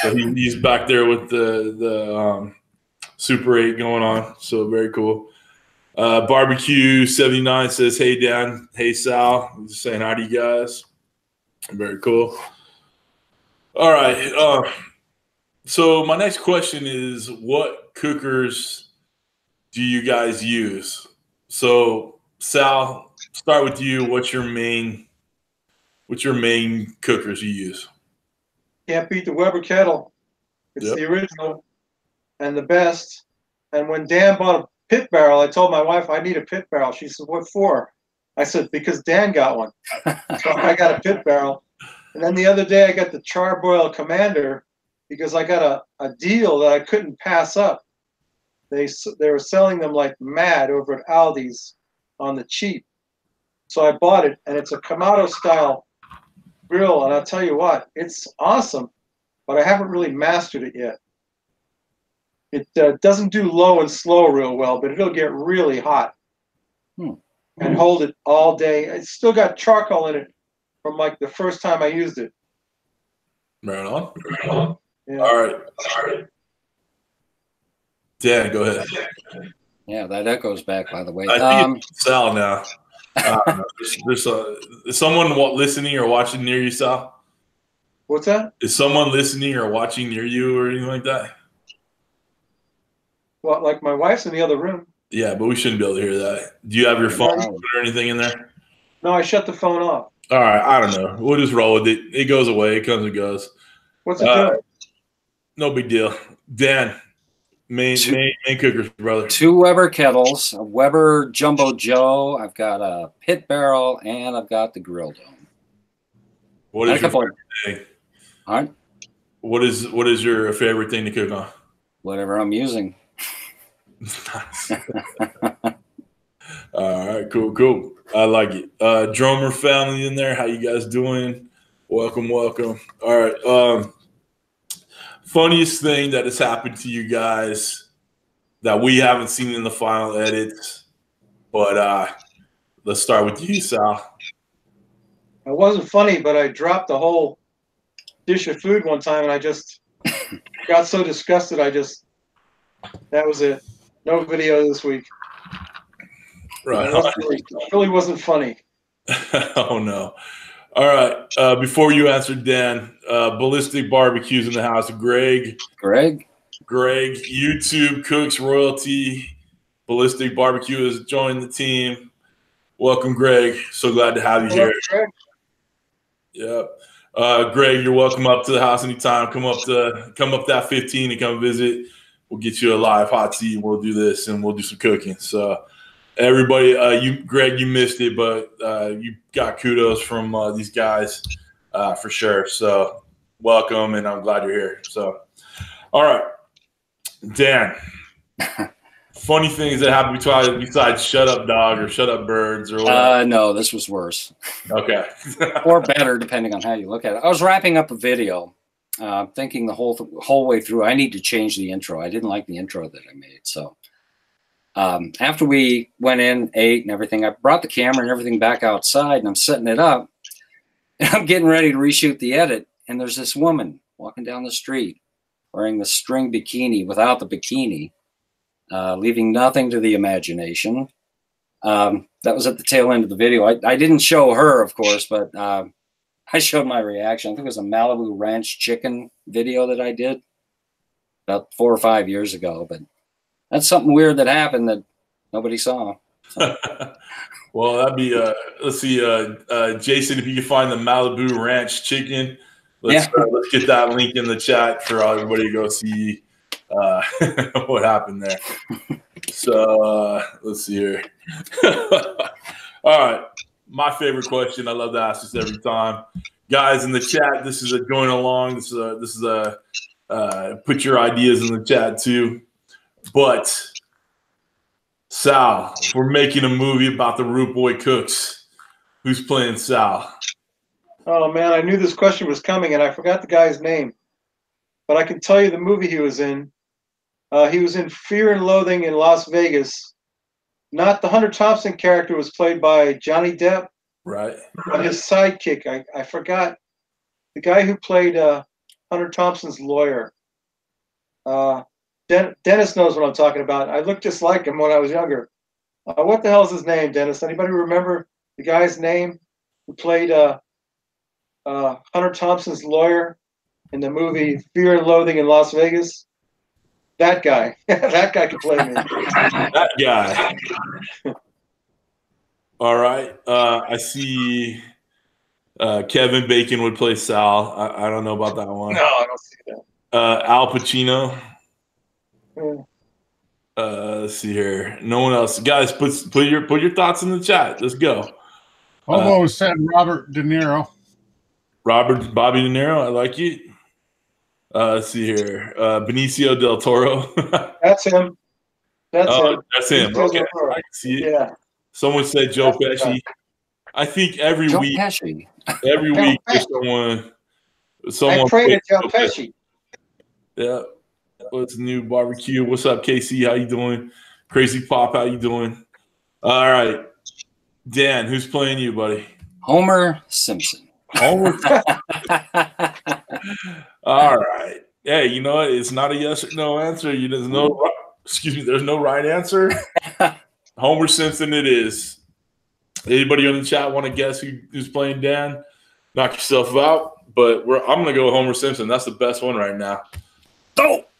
So he's back there with the Super 8 going on. So very cool. Barbecue 79 says, "Hey Dan, hey Sal." I'm just saying hi to you guys. Very cool. All right. So my next question is, what cookers do you guys use? So Sal, start with you. What's your main cookers you use? Can't beat the Weber kettle. It's Yep. the original and the best. And when Dan bought a pit barrel, I told my wife I need a pit barrel. She said, "What for?" I said, "Because Dan got one." So I got a pit barrel. And then the other day I got the Charbroil Commander because I got a deal that I couldn't pass up. they were selling them like mad over at Aldi's on the cheap. So I bought it, and it's a Kamado style grill, and I'll tell you what, it's awesome, but I haven't really mastered it yet. It doesn't do low and slow real well, but it'll get really hot and hold it all day. It's still got charcoal in it from like the first time I used it. Right on. Yeah. All right. Dan, go ahead. Yeah, that echoes back, by the way. I think it's Sal now. There's is someone listening or watching near you, Sal? What's that? Is someone listening or watching near you or anything like that? Well, like my wife's in the other room. Yeah, but we shouldn't be able to hear that. Do you have your phone or anything in there? No, I shut the phone off. All right, I don't know. We'll just roll with it. It goes away. It comes and goes. What's it doing? No big deal. Dan, main cookers, brother. 2 Weber kettles, a Weber Jumbo Joe. I've got a pit barrel, and I've got the grill dome. What is your favorite thing? Huh? What is your favorite thing to cook on? Whatever I'm using. All right, cool. I like it. Dromer family in there. How you guys doing? Welcome. All right. Funniest thing that has happened to you guys that we haven't seen in the final edits, but let's start with you, Sal. It wasn't funny, but I dropped the whole dish of food one time, and I just got so disgusted. That was it. No video this week. Right. It really wasn't funny. Oh no. All right. Before you answer, Dan, Ballistic Barbecues in the house. Greg, YouTube Cooks Royalty. Ballistic Barbecue has joined the team. Welcome, Greg. So glad to have you here. Greg. Yep. Greg, you're welcome up to the house anytime. Come up that 15 and come visit. We'll get you a live hot seat. We'll do this and we'll do some cooking. So everybody, Greg, you missed it, but you got kudos from these guys for sure. So welcome, and I'm glad you're here. So, all right, Dan. Funny things that happen besides "shut up, dog" or "shut up, birds" or whatever. No, this was worse. Okay, or better, depending on how you look at it. I was wrapping up a video, thinking the whole way through, I need to change the intro. I didn't like the intro that I made, so. After we went in, ate and everything, I brought the camera and everything back outside, and I'm setting it up, and I'm getting ready to reshoot the edit, and there's this woman walking down the street wearing the string bikini without the bikini, leaving nothing to the imagination. That was at the tail end of the video. I didn't show her, of course, but I showed my reaction. I think it was a Malibu Ranch chicken video that I did about 4 or 5 years ago, but that's something weird that happened that nobody saw. So. Well, that'd be let's see, Jason, if you can find the Malibu Ranch chicken, let's get that link in the chat for everybody to go see what happened there. So let's see here. All right, my favorite question. I love to ask this every time, guys in the chat. This is a join along. This is a put your ideas in the chat too. But Sal, we're making a movie about the Root Boy Cooks. Who's playing Sal? Oh man, I knew this question was coming, and I forgot the guy's name. But I can tell you the movie he was in. He was in Fear and Loathing in Las Vegas. Not the Hunter Thompson character was played by Johnny Depp. Right. But his sidekick, I forgot. The guy who played Hunter Thompson's lawyer. Dennis knows what I'm talking about. I looked just like him when I was younger. What the hell is his name, Dennis? Anybody remember the guy's name who played Hunter Thompson's lawyer in the movie Fear and Loathing in Las Vegas? That guy. That guy could play me. That guy. All right. I see Kevin Bacon would play Sal. I don't know about that one. No, I don't see that. Al Pacino. Let's see here. No one else. Guys, put your thoughts in the chat. Let's go. Hobo said Robert De Niro. Bobby De Niro. I like you. Let's see here. Benicio del Toro. That's him. That's him. That's him. He does Okay, it. I can see it. Yeah. Someone said Joe That's the Pesci. I think every Joe week, Pesci. every Joe week, there's Pesci. someone. I pray to puts Joe Joe Pesci. Yeah. What's new barbecue? What's up, KC? How you doing? Crazy Pop, how you doing? All right, Dan, who's playing you, buddy? Homer Simpson. Homer. All right. Hey, you know what? It's not a yes or no answer. There's no. Excuse me. There's no right answer. Homer Simpson. It is. Anybody on the chat want to guess who's playing Dan? Knock yourself out. But I'm gonna go with Homer Simpson. That's the best one right now. Dope.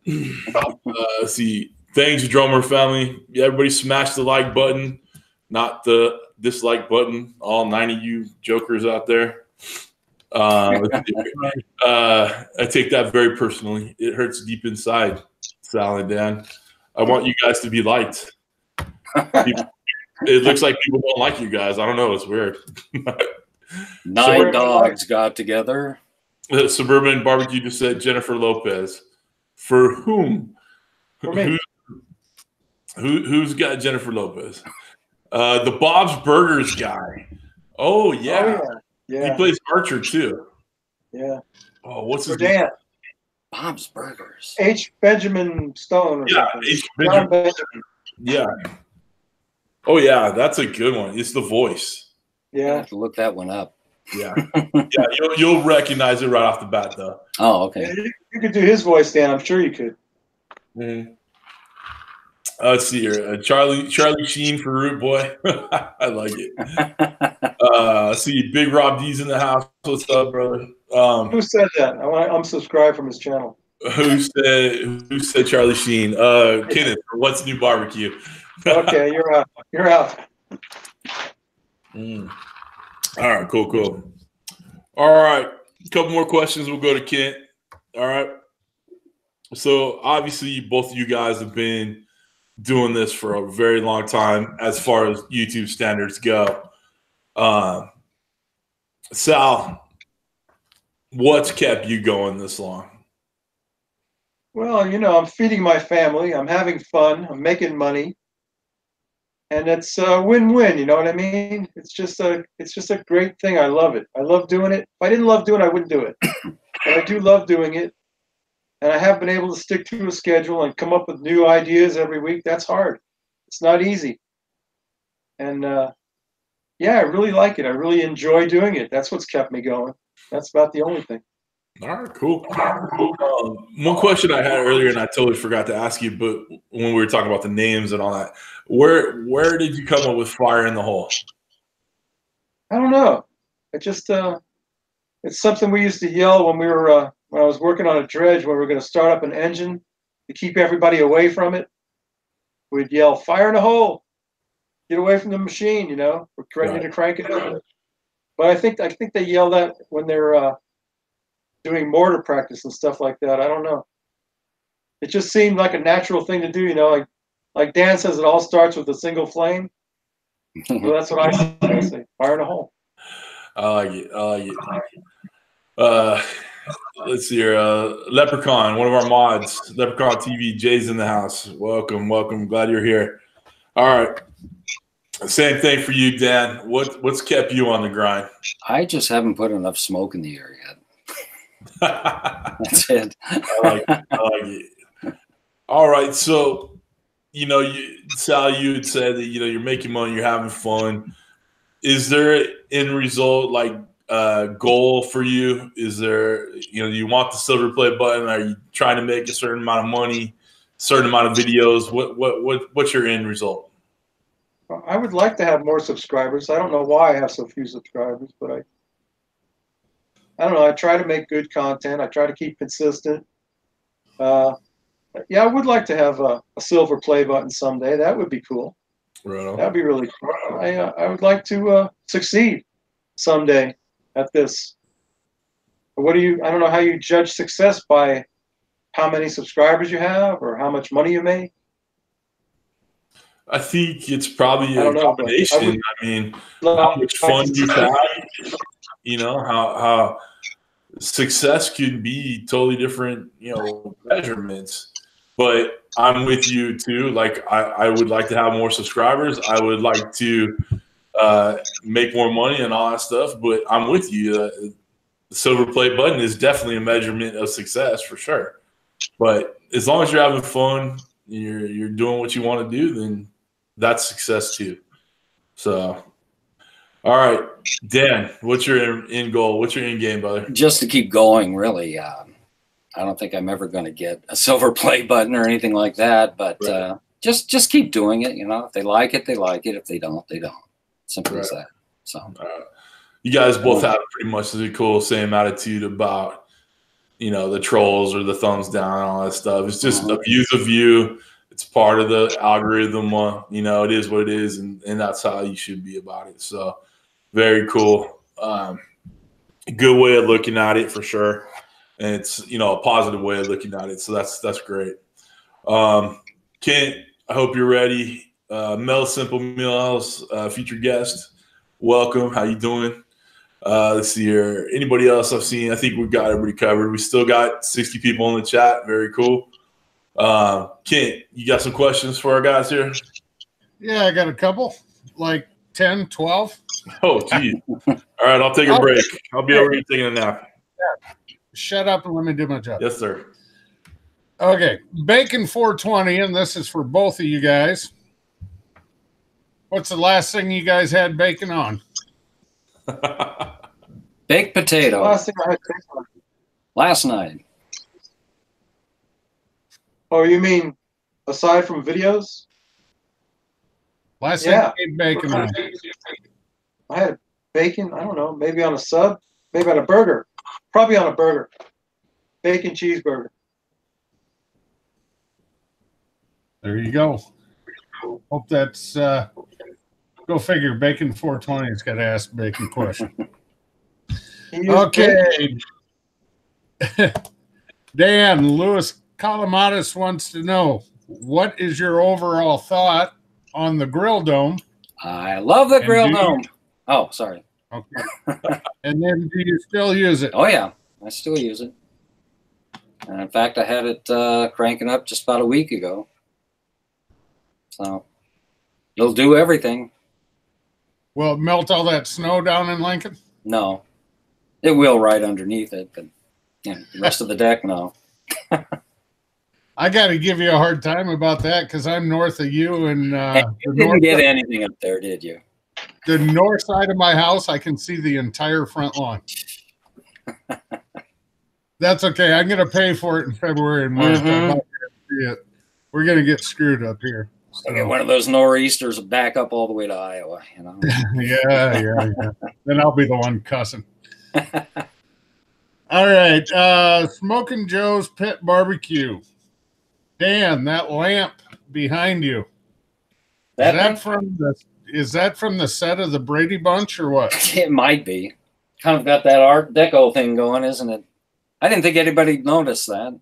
Let's see. Thanks, drummer family. Yeah, everybody smash the like button, not the dislike button. All 90 you jokers out there. I take that very personally. It hurts deep inside, Sal and Dan. I want you guys to be liked. It looks like people don't like you guys. I don't know. It's weird. 9 dogs got together. Suburban Barbecue just said Jennifer Lopez. For whom? For me. Who's got Jennifer Lopez? The Bob's Burgers guy. Oh yeah. Yeah. He plays Archer too. Yeah. Oh, what's For his name? Dan. Bob's Burgers. H. Benjamin Stone. Or Yeah, something. H. John Benjamin. Benjamin. Yeah. Oh yeah, that's a good one. It's the voice. I Yeah. have to look that one up. Yeah. Yeah, you'll recognize it right off the bat though. Oh, okay. Yeah, you could do his voice, Dan. I'm sure you could. Mm-hmm. Let's see here. Charlie Sheen for Root Boy. I like it. Let's see. Big Rob D's in the house. What's up, brother? Who said that? I want to unsubscribe from his channel. Who said Charlie Sheen? Kenneth for What's New Barbecue. Okay, you're out. You're out. All right, cool. All right, a couple more questions. We'll go to Kent. All right. So obviously, both of you guys have been doing this for a very long time as far as YouTube standards go. Sal, what's kept you going this long? Well, I'm feeding my family. I'm having fun. I'm making money. And it's a win-win, you know what I mean? It's just a great thing. I love it. I love doing it. If I didn't love doing it, I wouldn't do it. But I do love doing it. And I have been able to stick to a schedule and come up with new ideas every week. That's hard. It's not easy. And yeah, I really like it. I really enjoy doing it. That's what's kept me going. That's about the only thing. All right, cool. One question I had earlier, and I totally forgot to ask you, but when we were talking about the names and all that, where did you come up with Fire in the Hole? I don't know. It just it's something we used to yell when we were when I was working on a dredge when we were going to start up an engine to keep everybody away from it. We'd yell, "Fire in the hole! Get away from the machine!" We're ready to crank it up. But I think they yell that when they're doing mortar practice and stuff like that. I don't know. It just seemed like a natural thing to do. Like Dan says, it all starts with a single flame. So that's what I say. Fire in the hole. I like it. Let's see here. Leprechaun, one of our mods, LeprakonTV, Jay's in the house. Welcome. Glad you're here. All right. Same thing for you, Dan. What's kept you on the grind? I just haven't put enough smoke in the air yet. That's it. I like it. All right. So, Sal, you had said that, you're making money, you're having fun. Is there an end result, like goal for you? Is there, you want the silver play button? Are you trying to make a certain amount of money, certain amount of videos? What's your end result? I would like to have more subscribers. I don't know why I have so few subscribers, but I don't know. I try to make good content. I try to keep consistent. Yeah, I would like to have a silver play button someday. That would be cool. Right. That'd be really cool. I would like to succeed someday at this. I don't know how you judge success, by how many subscribers you have or how much money you make. I think it's probably a combination. How much fun you've had, how success can be totally different, measurements. But I'm with you too. Like I would like to have more subscribers. I would like to make more money and all that stuff. But I'm with you. The silver play button is definitely a measurement of success for sure. But as long as you're having fun, you're doing what you want to do, then that's success too. So, all right, Dan, what's your end goal? What's your end game, brother? Just to keep going, really. I don't think I'm ever going to get a silver play button or anything like that. But just keep doing it. If they like it, they like it. If they don't, they don't. Simple as that. So, you guys both have pretty much the cool same attitude about the trolls or the thumbs down and all that stuff. It's just a view's a view. It's part of the algorithm. It is what it is, and that's how you should be about it. So, very cool. Good way of looking at it for sure, and it's a positive way of looking at it. So that's great. Kent, I hope you're ready. Mel Simple Meals, featured guest. Welcome. How you doing? Let's see here. Anybody else I've seen? I think we've got everybody covered. We still got 60 people in the chat. Very cool. Kent, you got some questions for our guys here? Yeah, I got a couple, like 10, 12. Oh, geez. All right, I'll take a break. I'll be over here taking a nap. Shut up and let me do my job. Yes, sir. Okay, Bacon 420, and this is for both of you guys. What's the last thing you guys had bacon on? Baked potato. Last thing I had bacon on. Last night. Oh, you mean aside from videos? Last thing I ate bacon on. I had bacon, I don't know, maybe on a sub, maybe on a burger. Probably on a burger. Bacon cheeseburger. There you go. Hope that's go figure. Bacon 420 has got to ask bacon question. Okay. Dan, Louis Calamatis wants to know, what is your overall thought on the grill dome? I love the grill dome. Oh, sorry. Okay. And then do you still use it? Oh, yeah. I still use it. And in fact, I had it cranking up just about a week ago. So it'll do everything. Will it melt all that snow down in Lincoln? No. It will right underneath it, but the rest of the deck, no. I got to give you a hard time about that because I'm north of you. And you didn't get anything up there, did you? The north side of my house, I can see the entire front lawn. That's okay. I'm going to pay for it in February and March. We're going to get screwed up here. So. Get one of those nor'easters back up all the way to Iowa. Yeah. Then I'll be the one cussing. All right. Smoking Joe's Pit Barbecue. Dan, that lamp behind you. Is that from the set of the Brady Bunch or what? It might be. Kind of got that Art Deco thing going, isn't it? I didn't think anybody noticed that.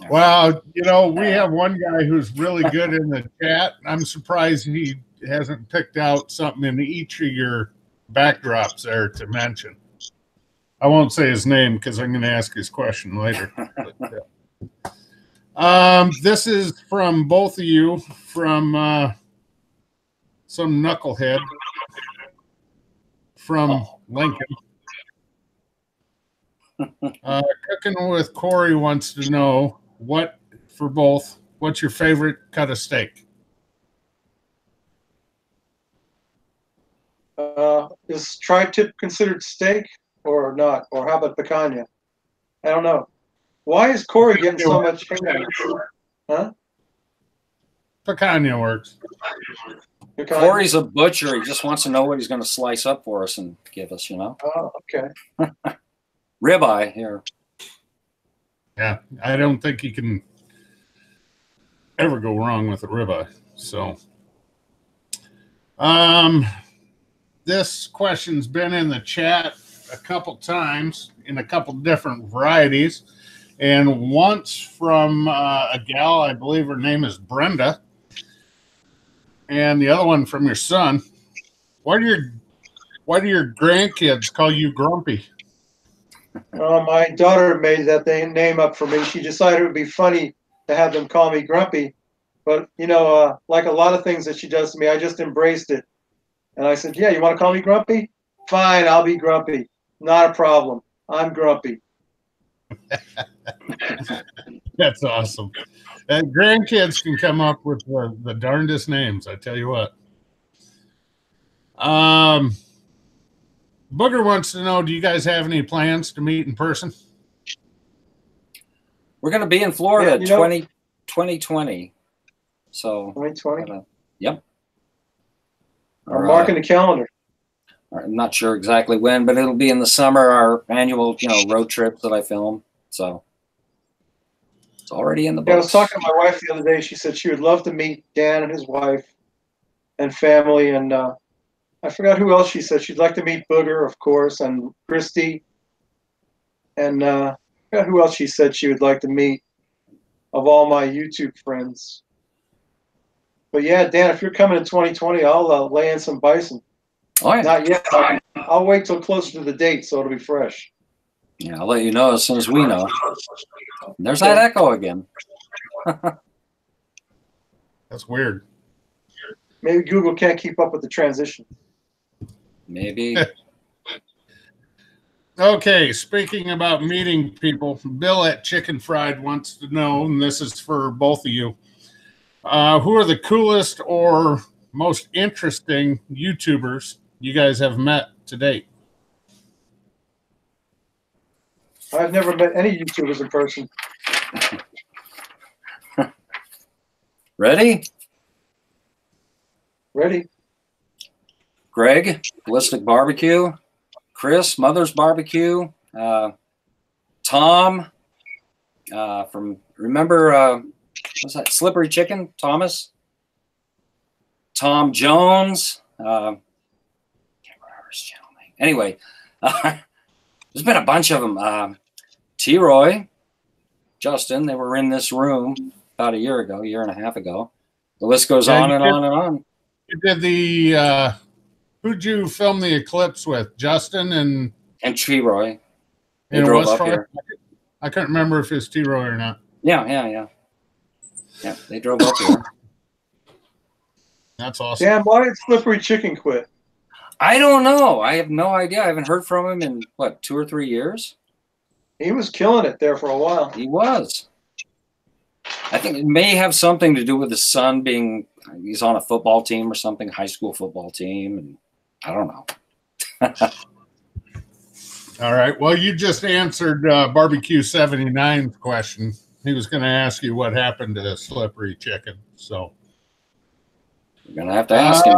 Well, we have one guy who's really good in the chat. I'm surprised he hasn't picked out something in each of your backdrops there to mention. I won't say his name because I'm going to ask his question later. This is from both of you, from some knucklehead from Lincoln. Cooking with Corey wants to know what's your favorite cut of steak? Is tri-tip considered steak or not? Or how about picanha? I don't know. Why is Corey getting so much hate? Huh? Picanha works. Picanha? Corey's a butcher. He just wants to know what he's going to slice up for us and give us, Oh, okay. Ribeye here. Yeah, I don't think you can ever go wrong with a ribeye. So, this question's been in the chat a couple times in a couple different varieties, and once from a gal, I believe her name is Brenda, and the other one from your son. Why do your grandkids call you Grumpy? My daughter made that name up for me. She decided it would be funny to have them call me grumpy. But, you know, like a lot of things that she does to me, I just embraced it. And I said, yeah, you want to call me grumpy? Fine, I'll be grumpy. Not a problem. I'm grumpy. That's awesome. Grandkids can come up with the darndest names, I tell you what. Booger wants to know, do you guys have any plans to meet in person? We're going to be in Florida 2020. So 2020? Yep. I'm marking the calendar. I'm not sure exactly when, but it'll be in the summer, our annual, road trips that I film. So it's already in the books. Yeah, I was talking to my wife the other day. She said she would love to meet Dan and his wife and family. And I forgot who else she said. She'd like to meet Booger, of course, and Christy. And I forgot who else she said she would like to meet of all my YouTube friends. But yeah, Dan, if you're coming in 2020, I'll lay in some bison. Oh, yeah. Not yet. I'll wait till closer to the date so it'll be fresh. Yeah, I'll let you know as soon as we know. There's that echo again. That's weird. Maybe Google can't keep up with the transition. Maybe. Okay, speaking about meeting people, Bill at Chicken Fried wants to know, and this is for both of you, who are the coolest or most interesting YouTubers you guys have met to date? I've never met any YouTubers in person. Ready? Ready. Greg, Ballistic Barbecue. Kris, Mother's Barbecue. Tom, remember, what's that, Slippery Chicken? Thomas? Tom Jones. Can't remember his channel name. Anyway, there's been a bunch of them. T-Roy, Justin, they were in this room about a year and a half ago. The list goes on and on and on. You did the, who'd you film the eclipse with? Justin and T-Roy. They and drove up here. I couldn't remember if it's T-Roy or not. Yeah, they drove up here. That's awesome. Dan, why did Slippery Chicken quit? I don't know. I have no idea. I haven't heard from him in, 2 or 3 years? He was killing it there for a while. He was. I think it may have something to do with his son being, he's on a football team or something, high school football team, and I don't know. All right. Well, you just answered Barbecue 79's question. He was going to ask you what happened to Slippery Chicken. So you're going to have to ask him.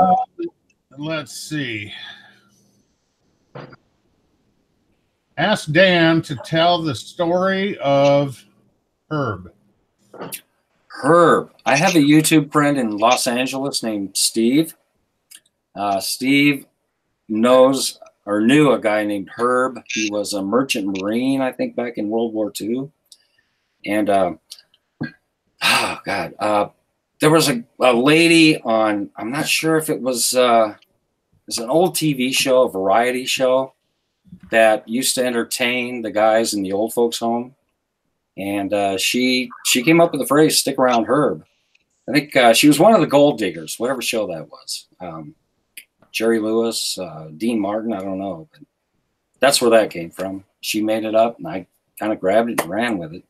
Let's see. Ask Dan to tell the story of Herb. Herb. I have a YouTube friend in Los Angeles named Steve. Steve knows or knew a guy named Herb. He was a merchant marine, I think, back in World War II. And, there was a lady on, I'm not sure if it was an old TV show, a variety show that used to entertain the guys in the old folks home. And she came up with the phrase, stick around Herb. I think she was one of the gold diggers, whatever show that was. Jerry Lewis, Dean Martin, I don't know. But that's where that came from. She made it up, and I kind of grabbed it and ran with it.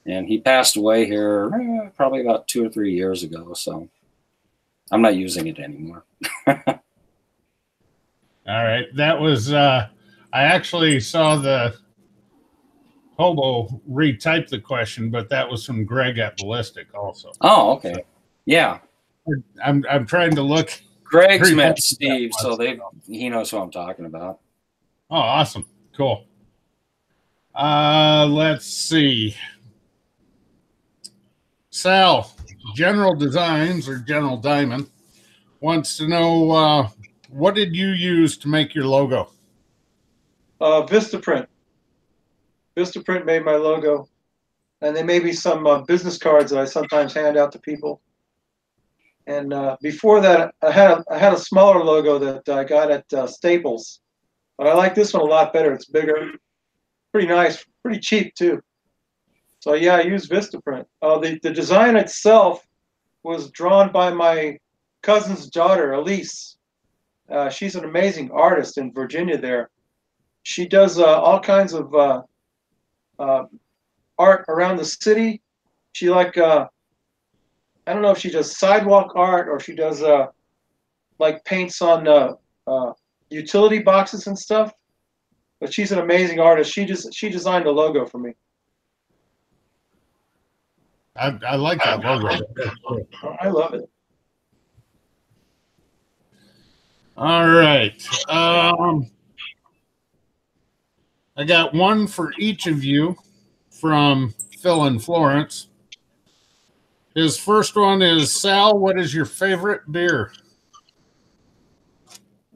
And he passed away here probably about 2 or 3 years ago, so I'm not using it anymore. All right. That was, I actually saw the Hobo retype the question, but that was from Greg at Ballistic also. Oh, okay. Yeah. I'm trying to look. Greg's met Steve, so he knows who I'm talking about. Oh, awesome. Cool. Let's see. Sal, General Designs or General Diamond wants to know what did you use to make your logo? Vistaprint. Vistaprint made my logo, and they made me some business cards that I sometimes hand out to people. And before that, I had a smaller logo that I got at Staples, but I like this one a lot better. It's bigger, pretty nice, pretty cheap too. So yeah, I use Vistaprint. The design itself was drawn by my cousin's daughter, Elise. She's an amazing artist in Virginia there. She does all kinds of art around the city. She I don't know if she does sidewalk art or she does like paints on utility boxes and stuff. But she's an amazing artist. She designed the logo for me. I like that logo. I love it. All right. I got one for each of you from Phil and Florence. His first one is, Sal, what is your favorite beer?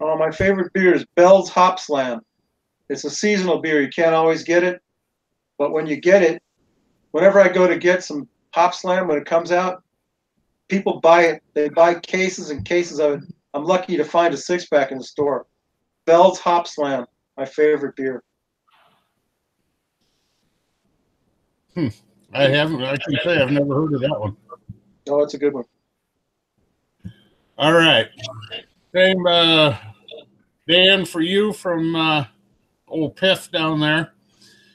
Oh, my favorite beer is Bell's Hop Slam. It's a seasonal beer. You can't always get it. But when you get it, whenever I go to get some Hop Slam when it comes out, people buy it. They buy cases and cases of it. I'm lucky to find a 6-pack in the store. Bell's Hop Slam, my favorite beer. I can say I've never heard of that one. Oh, it's a good one. All right. Same, Dan, for you from old Piff down there.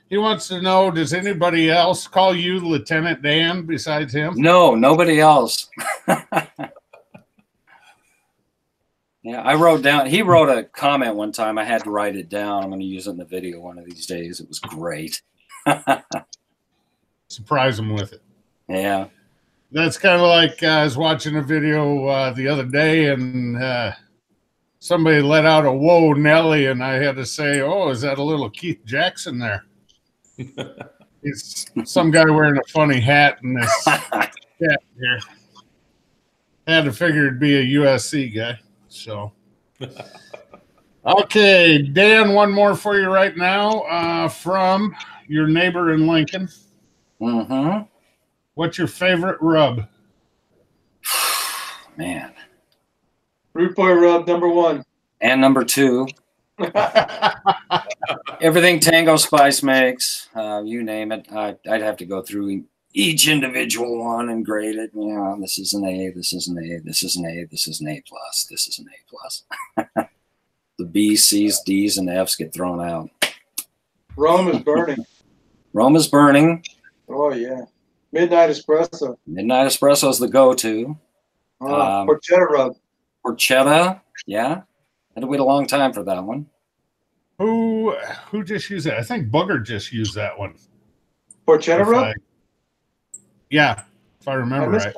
He wants to know, does anybody else call you Lieutenant Dan besides him? No, nobody else. Yeah, I wrote down, he wrote a comment one time. I had to write it down. I'm going to use it in the video one of these days. It was great. Surprise him with it. Yeah. That's kind of like I was watching a video the other day and somebody let out a "Whoa, Nelly," and I had to say, "Oh, is that a little Keith Jackson there?" He's some guy wearing a funny hat and this hat here. Had to figure it'd be a USC guy. So, okay, Dan, one more for you right now from your neighbor in Lincoln. Mm-hmm. What's your favorite rub? Man. Root Boy Rub #1. And #2. Everything Tango Spice makes, you name it. I'd have to go through each individual one and grade it. You know, this is an A, this is an A, this is an A, this is an A+, this is an A+. The B's, C's, D's, and F's get thrown out. Rome is burning. Rome is burning. Oh, yeah. Midnight Espresso. Midnight Espresso is the go-to. Porchetta Rub. Porchetta, yeah. Had to wait a long time for that one. Who just used that? I think Booger just used that one. Porchetta Rub? Yeah, if I remember right.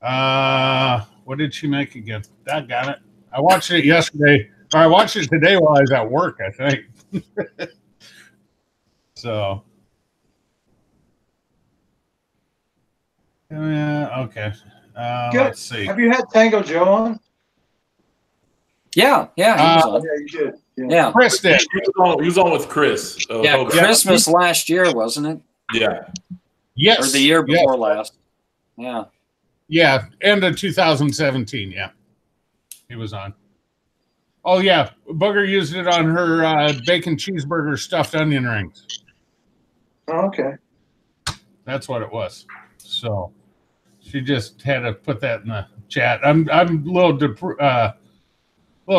That. What did she make again? I got it. I watched it yesterday. Or I watched it today while I was at work, I think. So. Okay. Let's see. Have you had Tango Joe on? Yeah, he was on. Yeah, you did. Yeah. Kris did. He was on with Kris. Yeah, Christmas last year, wasn't it? Yeah. Yes. Or the year before last. Yeah. Yeah, end of 2017, yeah. He was on. Oh, yeah. Booger used it on her bacon cheeseburger stuffed onion rings. Oh, okay. That's what it was. So she just had to put that in the chat. I'm a little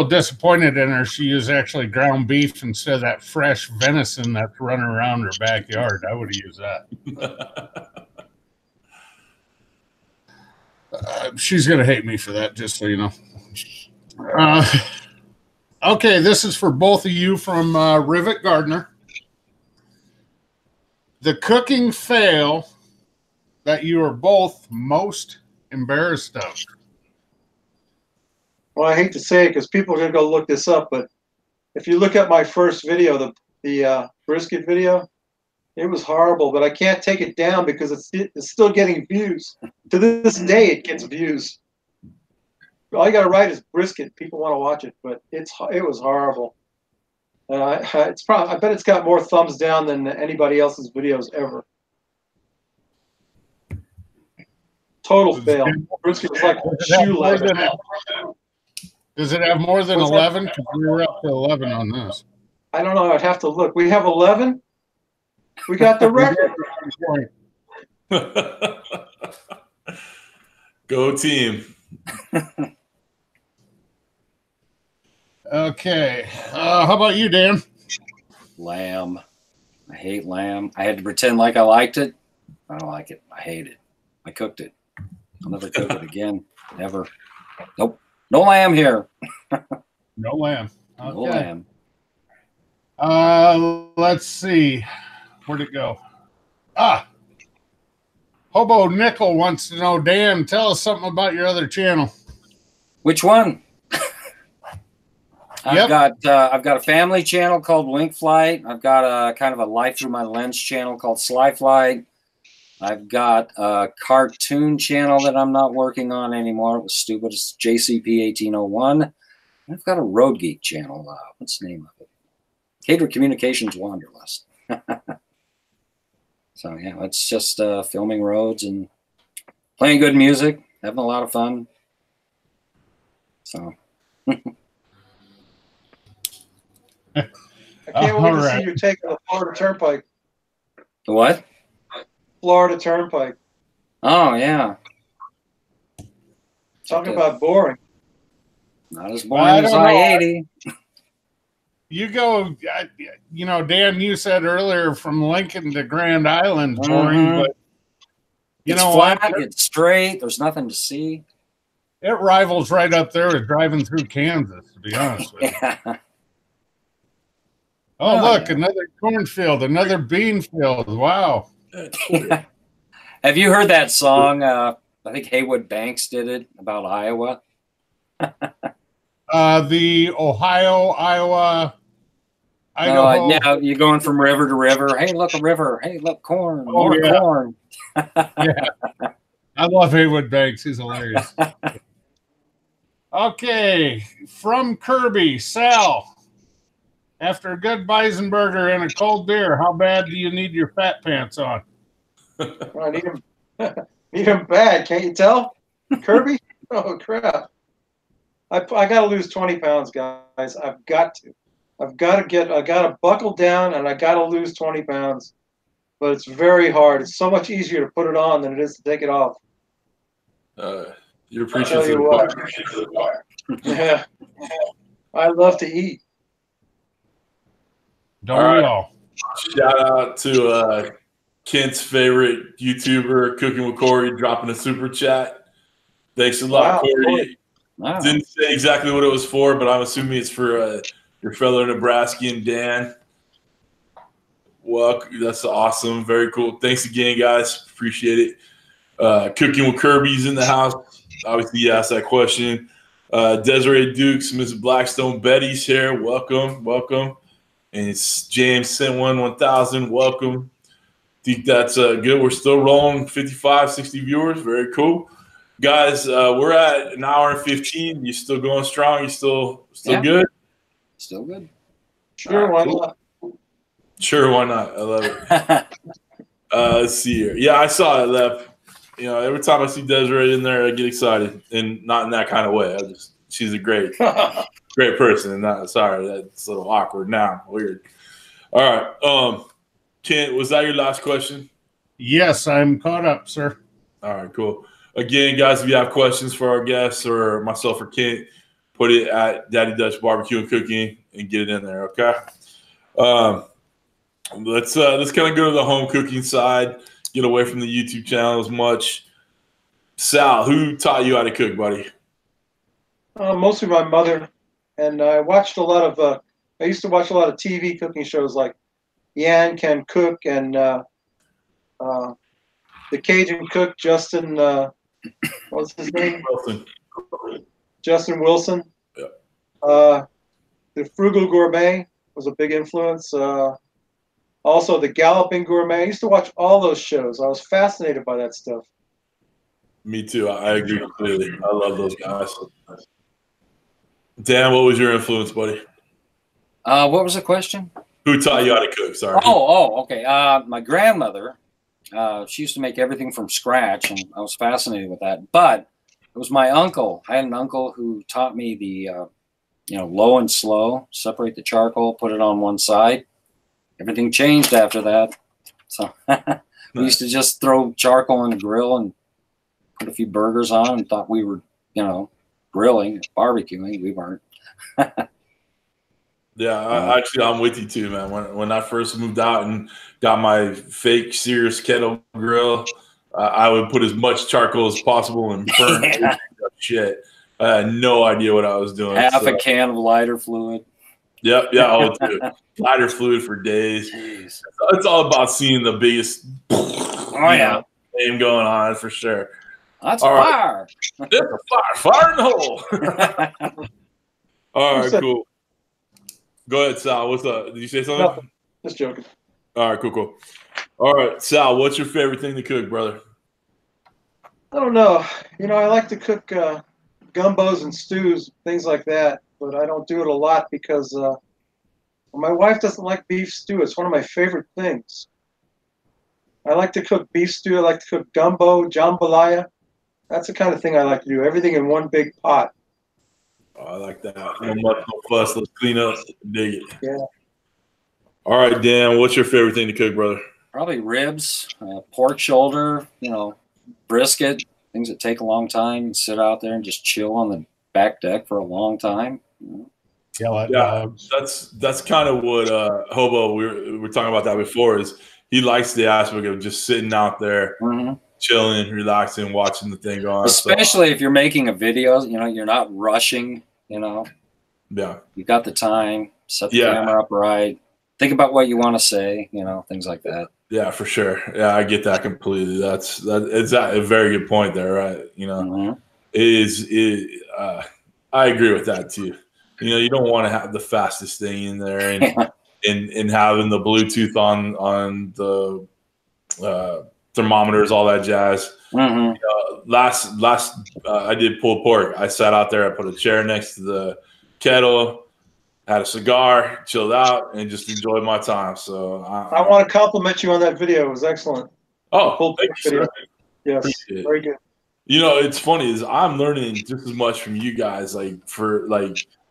disappointed in her. She used actually ground beef instead of that fresh venison that's running around her backyard. I would have used that. She's going to hate me for that, just so you know. Okay, this is for both of you from Rivet Gardner. The cooking fail that you are both most embarrassed of. Well, I hate to say it because people are going to go look this up, but if you look at my first video, the brisket video, it was horrible, but I can't take it down because it's still getting views. To this day, it gets views. All you got to write is brisket. People want to watch it, but it was horrible. I bet it's got more thumbs down than anybody else's videos ever. Total fail. Brisket was like shoe leather. Does it have more than 11? Because we were up to 11 on this. I don't know. I'd have to look. We have 11. We got the record. Go team. Okay. How about you, Dan? Lamb. I hate lamb. I had to pretend like I liked it. I don't like it. I hate it. I cooked it. I'll never cook it again. Never. Nope. No lamb here. No lamb. Okay. No lamb. Let's see. Where'd it go? Hobo Nichol wants to know, Dan, tell us something about your other channel. Which one? Yep. I've got a family channel called Wink Flight. I've got a kind of a life through my lens channel called Sly Flight. I've got a cartoon channel that I'm not working on anymore. It was stupid. It's JCP 1801. I've got a Road Geek channel. What's the name of it? Cater Communications Wanderlust. So yeah, it's just filming roads and playing good music, having a lot of fun. So. I can't wait to see your take on the Florida Turnpike. The what? Florida Turnpike. Oh, yeah. Talking about boring. Not as boring as I-80. You go, you know, Dan, you said earlier from Lincoln to Grand Island, boring, but you know flat, what? It's straight. There's nothing to see. It rivals right up there with driving through Kansas, to be honest with you. Yeah. Oh, look, another cornfield, another bean field. Wow. Have you heard that song? I think Haywood Banks did it about Iowa. The Ohio, Iowa, Idaho. Now you're going from river to river. Hey, look, a river. Hey, look, corn. Oh, More yeah. corn. Yeah. I love Haywood Banks. He's hilarious. Okay. From Kirby, Sal. After a good bison burger and a cold beer, how bad do you need your fat pants on? I need them. Need them bad. Can't you tell? Kirby? Oh, crap. I got to lose 20 pounds, guys. I've got to. I got to buckle down, and I got to lose 20 pounds. But it's very hard. It's so much easier to put it on than it is to take it off. You're preaching to the choir. Yeah. I love to eat. Don't we all? Shout out to Kent's favorite YouTuber, Cooking with Corey, dropping a super chat. Thanks a lot, Corey. Wow. Didn't say exactly what it was for, but I'm assuming it's for your fellow Nebraskan, Dan. Well, that's awesome. Very cool. Thanks again, guys. Appreciate it. Cooking with Kirby's in the house. Obviously, you asked that question. Desiree Dukes, Miss Blackstone Betty's here. Welcome, welcome. And it's James sent 1000. Welcome. Think that's good. We're still rolling 55, 60 viewers. Very cool. Guys, we're at an hour and 15. You still going strong? You still good? Still good. Sure, why not? Sure, why not? I love it. Let's see here. Yeah, I saw it, Lep. You know, every time I see Desiree in there, I get excited, and not in that kind of way. She's a great person, and not sorry, that's a little awkward now. Weird. All right. Kent, was that your last question? Yes, I'm caught up, sir. All right, cool. Again, guys, if you have questions for our guests or myself or Kent, put it at Daddy Dutch Barbecue and Cooking and get it in there, okay? Let's kind of go to the home cooking side, get away from the YouTube channel as much. Sal, who taught you how to cook, buddy? Mostly my mother, and I watched a lot of. I used to watch a lot of TV cooking shows like Yan Can Cook and the Cajun Cook, Justin. What's his name? Wilson. Justin Wilson. Yeah. The Frugal Gourmet was a big influence. Also, the Galloping Gourmet. I used to watch all those shows. I was fascinated by that stuff. Me too. I agree completely. I love those guys. Dan, what was your influence, buddy? What was the question? Who taught you how to cook? Sorry. Okay. My grandmother, she used to make everything from scratch, and I was fascinated with that. But it was my uncle. I had an uncle who taught me the, low and slow, separate the charcoal, put it on one side. Everything changed after that. So we used to just throw charcoal in the grill and put a few burgers on and thought we were, you know, grilling, barbecuing. We weren't. Yeah, actually, I'm with you too, man. When I first moved out and got my fake Sears kettle grill, I would put as much charcoal as possible and burn shit. I had no idea what I was doing. Half a can of lighter fluid. Yep, yeah, oh, dude. Lighter fluid for days. Jeez. It's all about seeing the biggest game going on for sure. That's fire. It's a fire in the hole. All right, cool. Go ahead, Sal. What's up? Did you say something? No, just joking. All right, cool. All right, Sal, what's your favorite thing to cook, brother? I don't know. You know, I like to cook gumbos and stews, things like that, but I don't do it a lot because my wife doesn't like beef stew. It's one of my favorite things. I like to cook beef stew. I like to cook gumbo, jambalaya. That's the kind of thing I like to do. Everything in one big pot. Oh, I like that. No much, no fuss. Let's clean up. Dig it. Yeah. All right, Dan, what's your favorite thing to cook, brother? Probably ribs, pork shoulder, you know, brisket, things that take a long time and sit out there and just chill on the back deck for a long time. Yeah, that's kind of what Hobo, we were talking about that before, is he likes the aspect of just sitting out there, chilling, relaxing, watching the thing go on. Especially if you're making a video, you know, you're not rushing, you know. Yeah. You got the time, set the camera up right, think about what you want to say, you know, things like that. Yeah, for sure. Yeah, I get that completely. It's a very good point there, right? You know, I agree with that too. You know, you don't want to have the fastest thing in there and having the Bluetooth on the thermometers, all that jazz. Last I did pulled pork. I sat out there. I put a chair next to the kettle, had a cigar, chilled out, and just enjoyed my time. So I want to compliment you on that video. It was excellent. Oh, thank you, video. sir. Yes, very good. You know, it's funny is I'm learning just as much from you guys,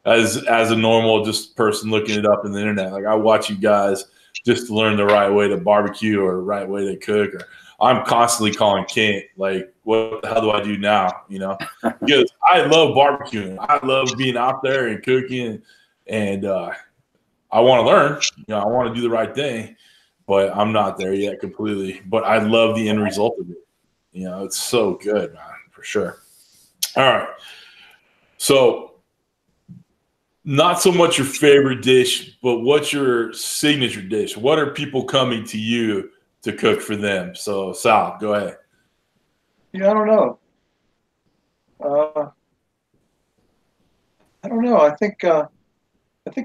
as a normal just person looking it up in the internet. Like I watch you guys just to learn the right way to barbecue or right way to cook. Or I'm constantly calling Kent, like, what the hell do I do now? You know, because I love barbecuing. I love being out there and cooking, and I want to learn. You know, I want to do the right thing, but I'm not there yet completely. But I love the end result of it. You know, it's so good, man, for sure. All right. So not so much your favorite dish, but what's your signature dish? What are people coming to you to cook for them? So Sal, go ahead. Yeah, I don't know. I think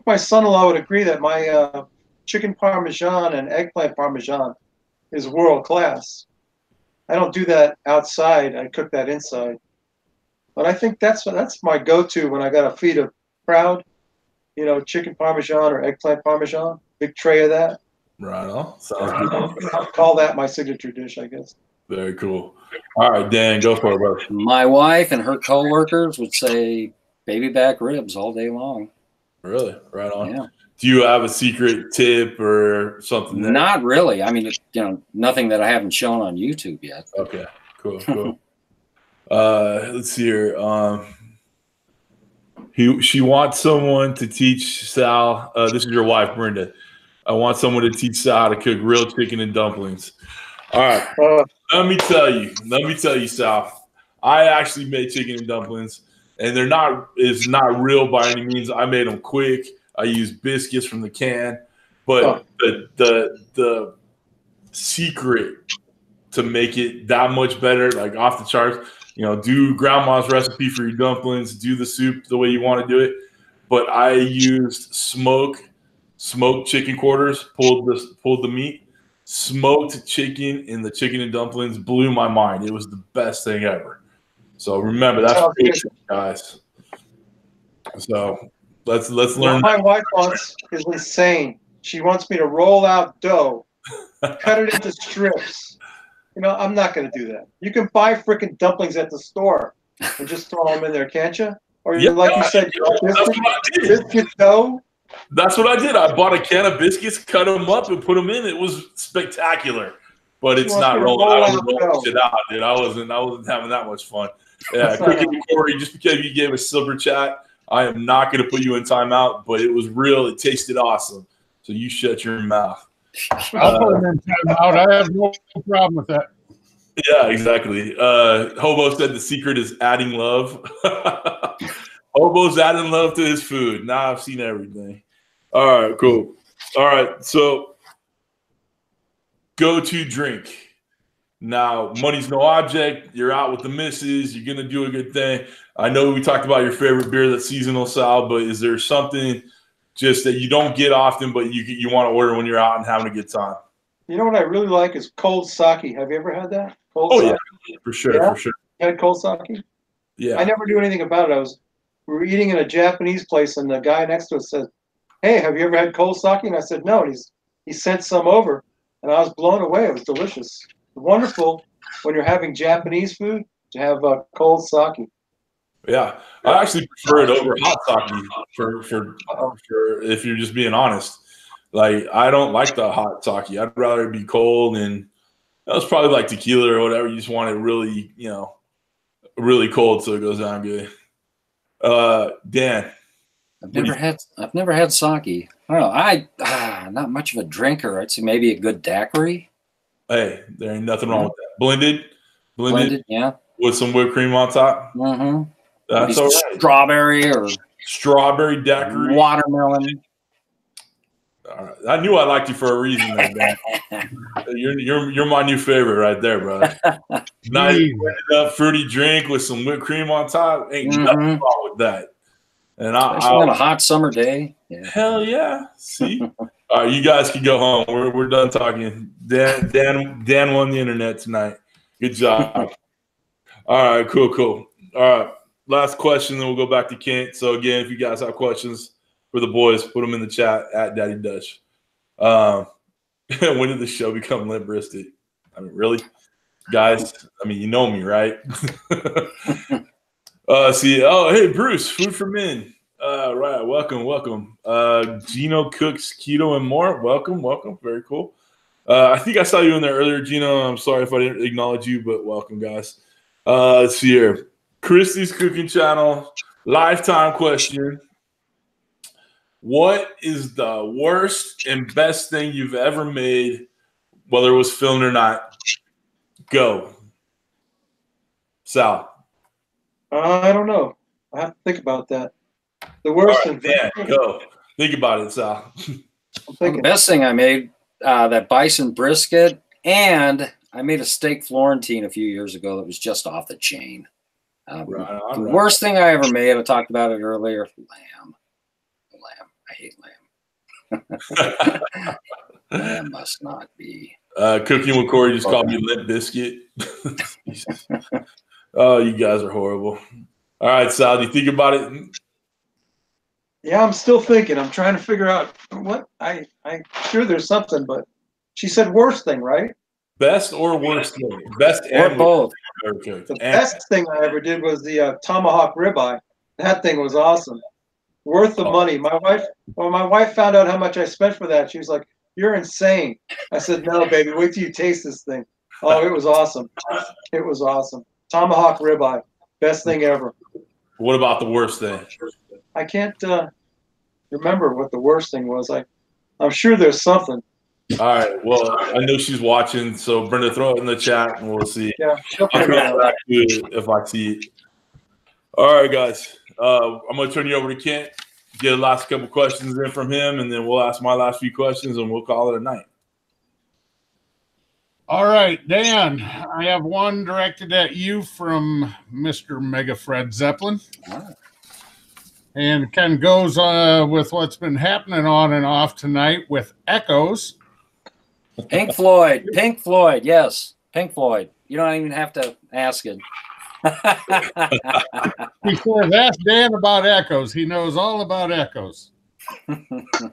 my son-in-law would agree that my chicken parmesan and eggplant parmesan is world class. I don't do that outside. I cook that inside. But I think that's my go-to when I got to feed a crowd. You know, chicken parmesan or eggplant parmesan. Big tray of that. Right on. Sounds good. I'll call that my signature dish, I guess. Very cool. All right, Dan, go for it, brother. My wife and her coworkers would say baby back ribs all day long. Really? Right on. Yeah. Do you have a secret tip or something? Not really. I mean, you know, nothing that I haven't shown on YouTube yet. Okay, cool. Let's see here. She wants someone to teach Sal. This is your wife, Brenda. I want someone to teach Sal how to cook real chicken and dumplings. All right. Let me tell you, Sal. I actually made chicken and dumplings, and it's not real by any means. I made them quick. I used biscuits from the can, but the secret to make it that much better, like off the charts, you know, do grandma's recipe for your dumplings, do the soup the way you want to do it. But I used smoked chicken quarters, pulled the meat, smoked chicken, and the chicken and dumplings blew my mind. It was the best thing ever. So remember, that's basic, guys. So let's learn. What my wife wants is insane. She wants me to roll out dough, cut it into strips. You know, I'm not going to do that. You can buy freaking dumplings at the store and just throw them in there, can't you? Or like you said, biscuit dough. That's what I did. I bought a can of biscuits, cut them up, and put them in. It was spectacular. But it's not rolling. I don't roll shit out, dude. I wasn't having that much fun. Yeah, Cookie and Corey, just because you gave a silver chat, I am not going to put you in timeout, but it was real. It tasted awesome. So you shut your mouth. I'll put him in timeout. I have no problem with that. Yeah, exactly. Hobo said the secret is adding love. Hobo's adding love to his food. Now I've seen everything. All right, cool. All right, so go-to drink. Now, money's no object. You're out with the missus. You're going to do a good thing. I know we talked about your favorite beer, that's seasonal, Sal, but is there something just that you don't get often, but you want to order when you're out and having a good time? You know what I really like is cold sake. Have you ever had that? Cold sake? Yeah, for sure, yeah? for sure. You had cold sake? Yeah. I never knew anything about it. We were eating in a Japanese place, and the guy next to us said, "Hey, have you ever had cold sake?" And I said, "No." And he sent some over, and I was blown away. It was delicious. Wonderful when you're having Japanese food to have cold sake. Yeah, I actually prefer it over hot sake for if you're just being honest. Like, I don't like the hot sake. I'd rather it be cold, and that's probably like tequila or whatever. You just want it really, really cold so it goes down good. Dan, I've never had sake. I don't know. I'm not much of a drinker. I'd say maybe a good daiquiri. Hey, there ain't nothing wrong with that. Blended, yeah, with some whipped cream on top. Mm-hmm. That's all right. Strawberry daiquiri, watermelon. All right. I knew I liked you for a reason, man. You're my new favorite right there, bro. Nice fruity drink with some whipped cream on top. Ain't nothing wrong with that. And especially on a hot summer day. Yeah. Hell yeah! See, all right, you guys can go home. We're done talking. Dan won the internet tonight. Good job. All right, cool. All right, last question, then we'll go back to Kent. So again, if you guys have questions for the boys, put them in the chat at Daddy Dutch. When did the show become limp wristed? I mean, really, guys? I mean, you know me, right? Hey, Bruce, Food for Men. Right, welcome. Gino Cooks Keto and More. Welcome. Very cool. I think I saw you in there earlier, Gino. I'm sorry if I didn't acknowledge you, but welcome, guys. Let's see here. Christy's Cooking Channel. Lifetime question. What is the worst and best thing you've ever made, whether it was filmed or not? Go. Sal. I don't know. I have to think about that. The worst. Right, Dan, go. Think about it, Sal. The best thing I made, that bison brisket, and I made a steak Florentine a few years ago that was just off the chain. The worst thing I ever made, I talked about it earlier, lamb. I hate lamb. Lamb must not be. Cooking with Corey just called me Limp Biscuit. Oh, you guys are horrible. All right, Sal, do you think about it? Yeah, I'm still thinking. I'm trying to figure out what I'm sure there's something, but she said worst thing, right? Best or worst thing? Best or both. The best thing I ever did was the tomahawk ribeye. That thing was awesome. Worth the money. My wife found out how much I spent for that. She was like, "You're insane." I said, "No, baby, wait till you taste this thing." Oh, it was awesome. It was awesome. Tomahawk ribeye. Best thing ever. What about the worst thing? I can't remember what the worst thing was. I'm sure there's something. All right. Well, I know she's watching, so Brenda, throw it in the chat and we'll see. Yeah, she'll I'll come back to it if I see it. All right, guys. I'm going to turn you over to Kent, get the last couple questions in from him, and then we'll ask my last few questions, and we'll call it a night. All right, Dan, I have one directed at you from Mr. Mega Fred Zeppelin. And it kind of goes with what's been happening on and off tonight with echoes. Pink Floyd, yes, Pink Floyd. You don't even have to ask it. He says, ask Dan about echoes. He knows all about echoes. Can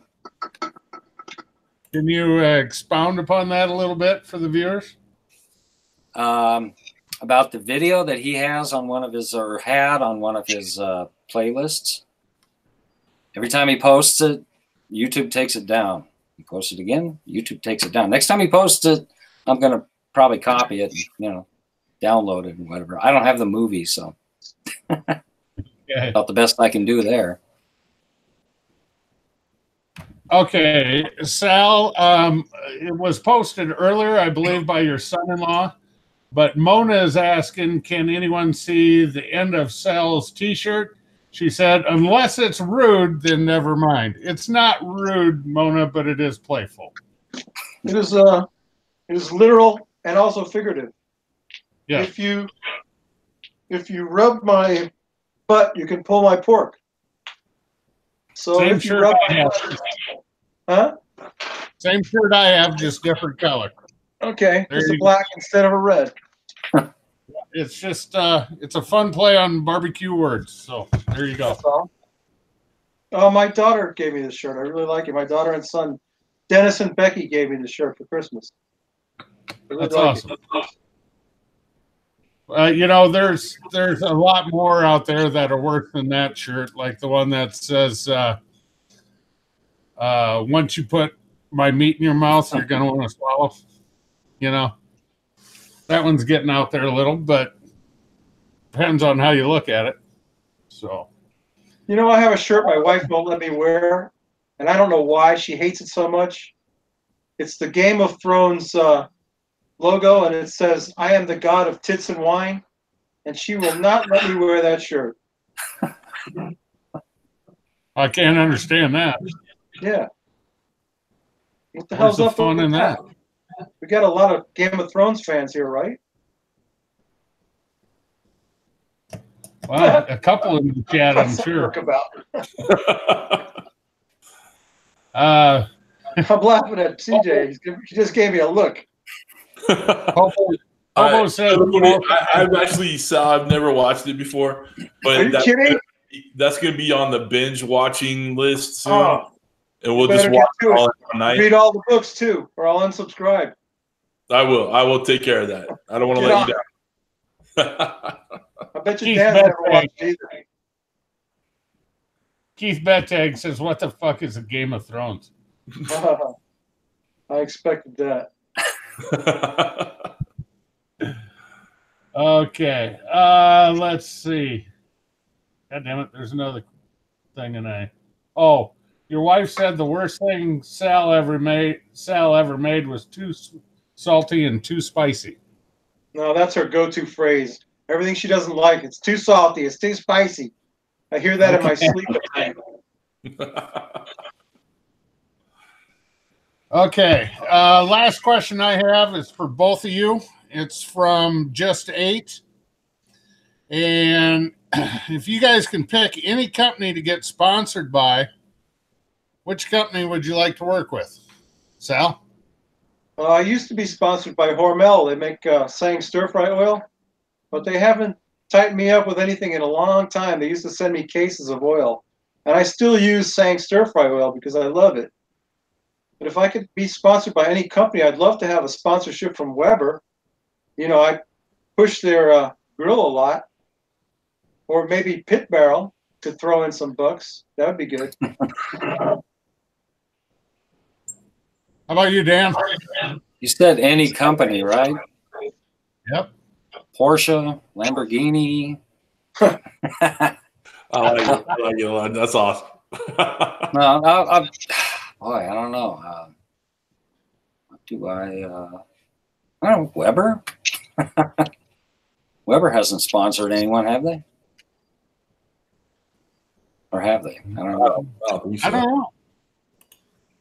you expound upon that a little bit for the viewers? About the video that he has on one of his, or had on one of his playlists. Every time he posts it, YouTube takes it down. You post it again, YouTube takes it down. Next time he posts it, I'm going to probably copy it and, you know, download it and whatever. I don't have the movie, so about the best I can do there. Okay, Sal, it was posted earlier, I believe, by your son-in-law, but Mona is asking, can anyone see the end of Sal's t-shirt? She said, unless it's rude, then never mind. It's not rude, Mona, but it is playful. It is literal and also figurative. Yeah. If you rub my butt, you can pull my pork. So Same if you shirt rub I have. huh? Same shirt I have, just different color. Okay, There just a you black instead of a red. It's just it's a fun play on barbecue words. So there you go. That's all. Oh, my daughter gave me this shirt. I really like it. My daughter and son, Dennis and Becky, gave me the shirt for Christmas. Really That's like awesome. You know, there's a lot more out there that are worse than that shirt, like the one that says, once you put my meat in your mouth, you're going to want to swallow. You know, that one's getting out there a little, but depends on how you look at it. So, You know, I have a shirt my wife won't let me wear, and I don't know why she hates it so much. It's the Game of Thrones logo, and it says, I am the god of tits and wine, and she will not let me wear that shirt. I can't understand that. Yeah. What the Where's hell's the up fun with in that? We got a lot of Game of Thrones fans here, right? Well, a couple in the chat, I'm sure. About. Uh, I'm laughing at TJ. He just gave me a look. Hobo said, I've actually saw. I've never watched it before, but Are you kidding? That's gonna be on the binge watching list soon, Oh, and we'll you just better watch get to it all it. at night. Read all the books too, or I'll unsubscribe. I will take care of that. I don't want to let you down. I bet you Keith Dan never watched it either. Keith Bettag says, what the fuck is a Game of Thrones? I expected that. Okay. Let's see. God damn it. There's another thing oh, your wife said the worst thing Sal ever made was too salty and too spicy. No, that's her go-to phrase. Everything she doesn't like, it's too salty, it's too spicy. I hear that in my sleep at night. Okay. Last question I have is for both of you. It's from Just 8. And if you guys can pick any company to get sponsored by, which company would you like to work with? Sal? I used to be sponsored by Hormel. They make Sang stir-fry oil, but they haven't tightened me up with anything in a long time. They used to send me cases of oil, and I still use Sang stir-fry oil because I love it. But if I could be sponsored by any company, I'd love to have a sponsorship from Weber. You know, I push their grill a lot, or maybe Pit Barrel to throw in some bucks. That would be good. How about you, Dan? You said any company, right? Yep. Porsche, Lamborghini. I like it a lot. That's awesome. No, boy, I don't know. What do I don't know, Weber? Weber hasn't sponsored anyone, have they? Or have they? I don't know. I don't know.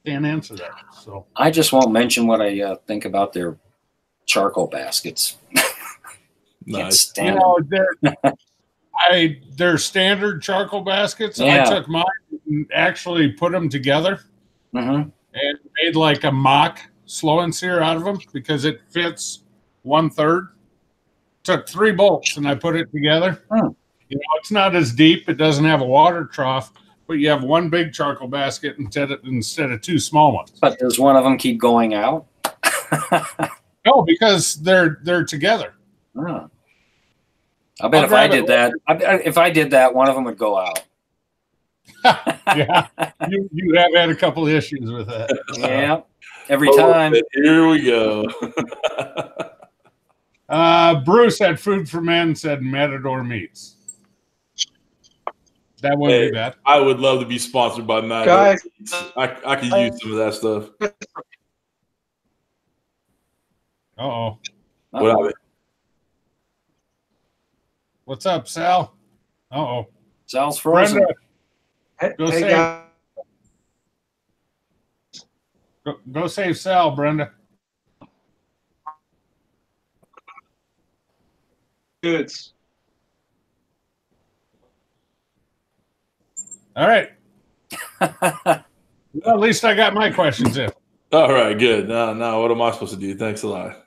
Can't answer that. So I just won't mention what I think about their charcoal baskets. Nice. you know, they're standard charcoal baskets. Yeah. I took mine and actually put them together and made like a mock slow and sear out of them because it fits 1/3. Took 3 bolts and I put it together. You know, it's not as deep. It doesn't have a water trough, but you have one big charcoal basket instead of 2 small ones. But does one of them keep going out? No, because they're together. Oh. I bet if I did that, one of them would go out. Yeah, you have had a couple of issues with that. Yeah, every time. Here we go. Bruce had Food for Men, said Matador Meats. That wouldn't be bad. I would love to be sponsored by Matador. Guys, I could use some of that stuff. Uh-oh. What of it? What's up, Sal? Uh-oh. Sal's frozen. Brenda, go hey save. guys. Go save Sal, Brenda. Goods. All right. Well, at least I got my questions in. All right, good. Now, what am I supposed to do? Thanks a lot.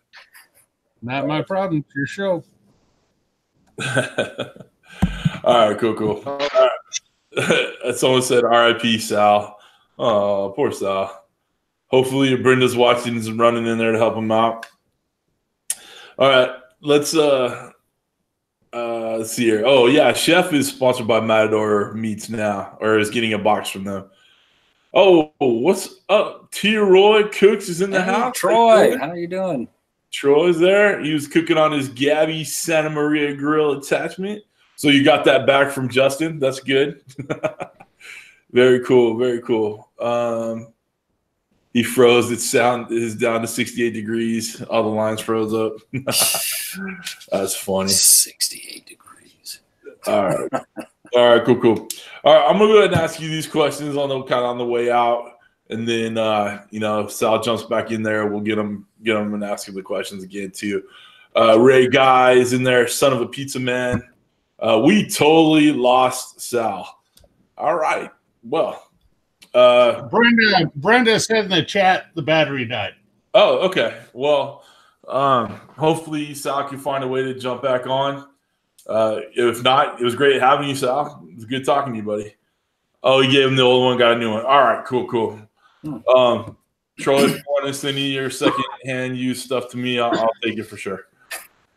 Not my problem. It's your show. All right, cool. All right. Someone said R.I.P. Sal. Oh, poor Sal. Hopefully Brenda's watching and running in there to help him out. All right, let's see here. Oh yeah, Chef is sponsored by Matador Meats now, or is getting a box from them. Oh, what's up? T. Roy Cooks is in the house. Troy, how you doing? Troy's there. He was cooking on his Gabby Santa Maria grill attachment. So you got that back from Justin. That's good. Very cool. Very cool. He froze. It is down to 68 degrees. All the lines froze up. That's funny. 68 degrees. All right. All right. Cool. All right. I'm gonna go ahead and ask you these questions on the way out, and then if Sal jumps back in there, we'll get him and ask him the questions again too. Ray Guy is in there. Son of a pizza man. We totally lost Sal. All right. Well. Brenda said in the chat the battery died. Oh, okay. Well, hopefully Sal can find a way to jump back on. If not, it was great having you, Sal. It was good talking to you, buddy. Oh, he gave him the old one, got a new one. All right, cool. Troy, if you want to send your second-hand used stuff to me, I'll take it for sure.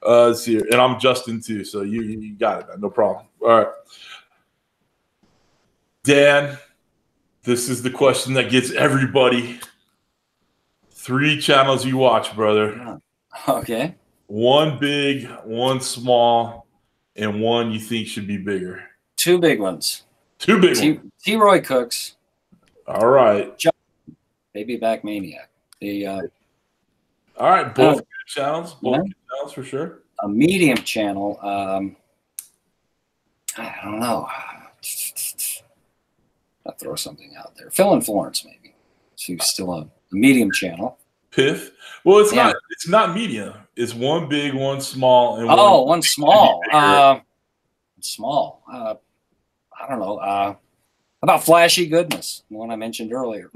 Let's see here. And I'm Justin too, so you got it, man. No problem. All right. Dan, this is the question that gets everybody. 3 channels you watch, brother. Okay. One big, one small, and one you think should be bigger. 2 big ones. 2 big ones. T. Roy Cooks. All right. Baby Back Maniac. All right. Both good channels. Both good channels for sure. A medium channel. I don't know. I'll throw something out there. Phil and Florence, maybe. She's still a medium channel. Piff. Well, it's not. It's not medium. It's one big, one small, and one small. Small. I don't know. How about Flashy Goodness, the one I mentioned earlier?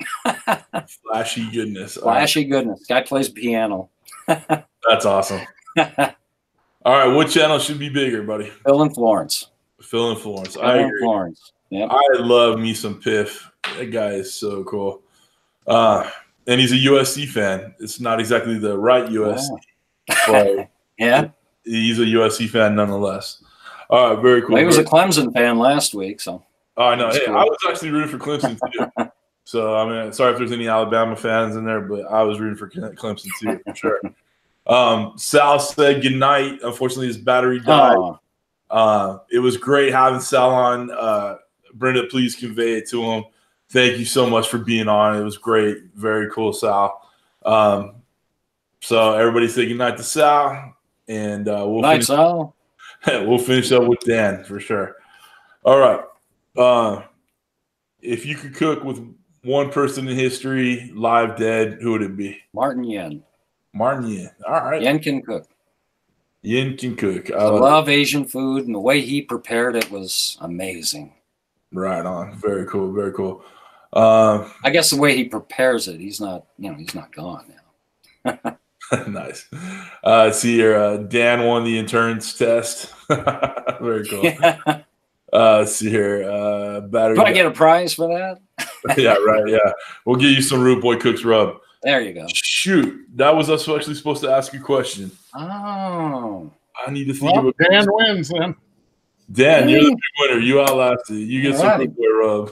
Flashy Goodness. Flashy Goodness. Guy plays piano. That's awesome. All right, what channel should be bigger, buddy? Phil and Florence. Phil and Florence. I agree. Florence. Yep. I love me some Piff. That guy is so cool. And he's a USC fan. It's not exactly the right USC, but yeah, he's a USC fan nonetheless. All right, very cool. Well, he was a Clemson fan last week, so. Oh, I know. Hey, cool. I was actually rooting for Clemson too. So I mean, sorry if there's any Alabama fans in there, but I was rooting for Clemson too for sure. Sal said good night. Unfortunately, his battery died. It was great having Sal on. Brenda, please convey it to him. Thank you so much for being on. It was great. Very cool, Sal. So everybody say good night to Sal, and Sal. We'll finish up with Dan for sure. All right. If you could cook with one person in history, live, dead, who would it be? Martin Yen. Martin Yen. All right. Yen can cook. Yen can cook. I love Asian food, and the way he prepared it was amazing. Right on. Very cool. Very cool. I guess the way he prepares it, he's not gone now. Nice. See here, Dan won the interns test. Very cool. Yeah. See here, battery. Do I get a prize for that? Yeah, right. Yeah, we'll give you some Rude Boy Cooks rub. There you go. Shoot, that was us actually supposed to ask you a question. Oh, I need to think of a Dan wins then. Dan, you're the big winner. You outlasted. You get some Root Boy rub.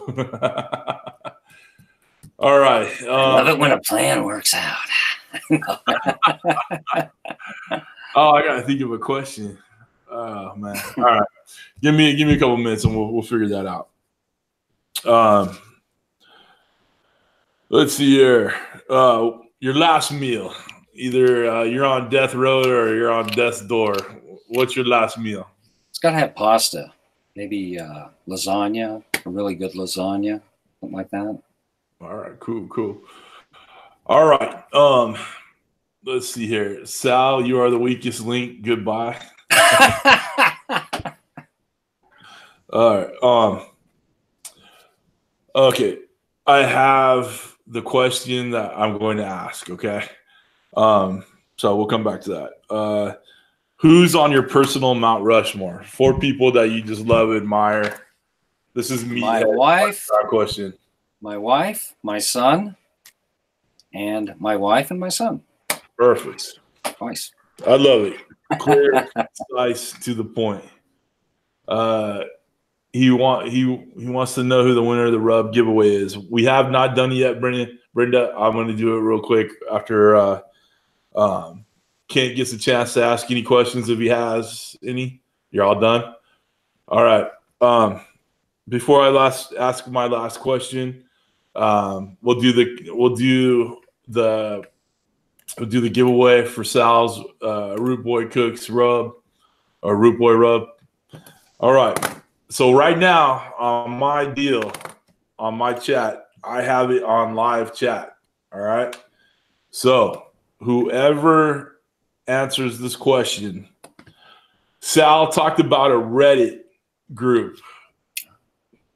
All right. I love it when a plan works out. Oh, I gotta think of a question. Oh man. All right. Give me a couple minutes and we'll figure that out. Let's see here. Your last meal. Either you're on death row or you're on death's door. What's your last meal? It's got to have pasta. Maybe lasagna, a really good lasagna, something like that. All right, cool. All right. Let's see here. Sal, you are the weakest link. Goodbye. All right. Okay. I have the question that I'm going to ask, okay? So we'll come back to that. Who's on your personal Mount Rushmore? 4 people that you just love, admire. This is me. My wife. Question. My wife, my son, and my wife and my son. Perfect. Nice. I love it. Clear, concise, to the point. He wants to know who the winner of the rub giveaway is. We have not done it yet, Brenda. I'm going to do it real quick after Kent gets a chance to ask any questions if he has any. You're all done? All right. Before I ask my last question, we'll do the giveaway for Sal's Root Boy Cooks rub or Root Boy rub. All right. So right now on my deal, on my chat, I have it on live chat. All right. So whoever answers this question, Sal talked about a Reddit group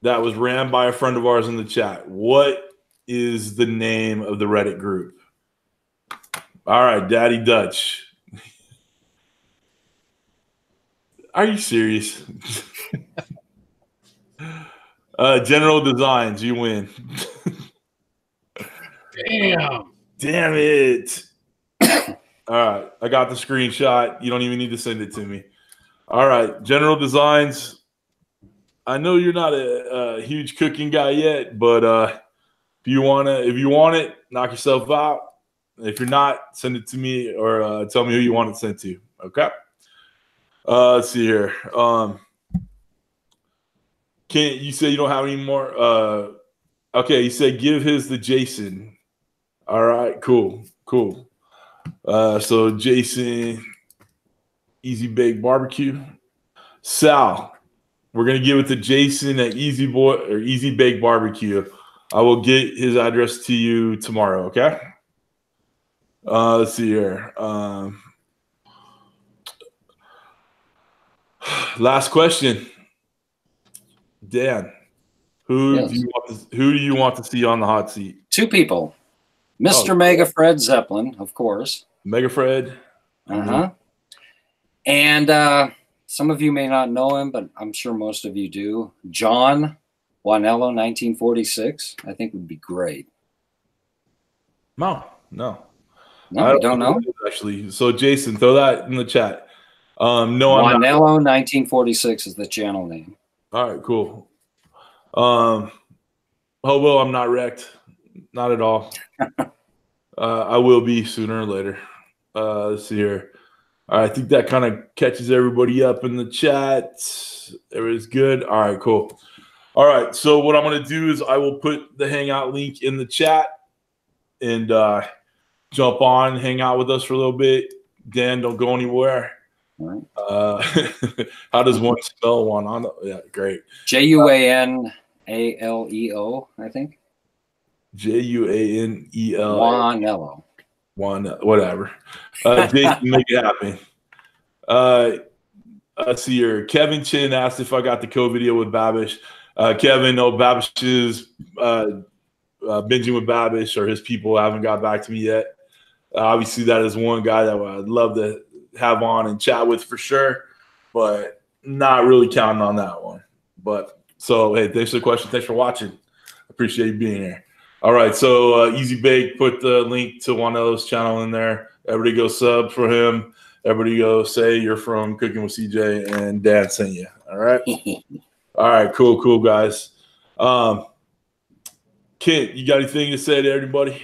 that was ran by a friend of ours in the chat. What is the name of the Reddit group? All right, Daddy Dutch. Are you serious? General Designs, you win. Damn it. All right, I got the screenshot. You don't even need to send it to me. All right, General Designs. I know you're not a huge cooking guy yet, but if you want it, knock yourself out. If you're not, send it to me or tell me who you want it sent to. Okay. Let's see here. You say you don't have any more? Okay, you said give his to Jason. All right, cool. So Jason, Easy Bake Barbecue. Sal, we're gonna give it to Jason at Easy Bake Barbecue. I will get his address to you tomorrow. Okay. Let's see here. Last question. Dan, who do you want to see on the hot seat? 2 people. Mr. Mega Fred Zeppelin, of course. Mega Fred. And some of you may not know him, but I'm sure most of you do. John Wanello, 1946, I think would be great. No, you don't know? Actually, so Jason, throw that in the chat. No, Wanello 1946 is the channel name. All right, cool. Hobo, I'm not wrecked. Not at all. I will be sooner or later. Let's see here. All right, I think that kind of catches everybody up in the chat. Everybody's good. All right, cool. All right, so what I'm going to do is I will put the Hangout link in the chat and jump on, hang out with us for a little bit. Dan, don't go anywhere. Right. How does one spell one? Yeah, great. Juaneleo, I think. Juanello. Whatever. Jason, make it happen. Let's see here. Kevin Chin asked if I got the co-video with Babish. Kevin, no, Babish is binging with Babish, or his people haven't got back to me yet. Obviously, that is one guy that I'd love to have on and chat with for sure, but not really counting on that one. But so, hey, thanks for the question. Thanks for watching. Appreciate you being here. All right, so Easy Bake put the link to Wanello's channel in there. Everybody go sub for him. Everybody go say you're from Cooking with CJ and Dan sent you. All right. All right. Cool, guys. Kent, you got anything to say to everybody?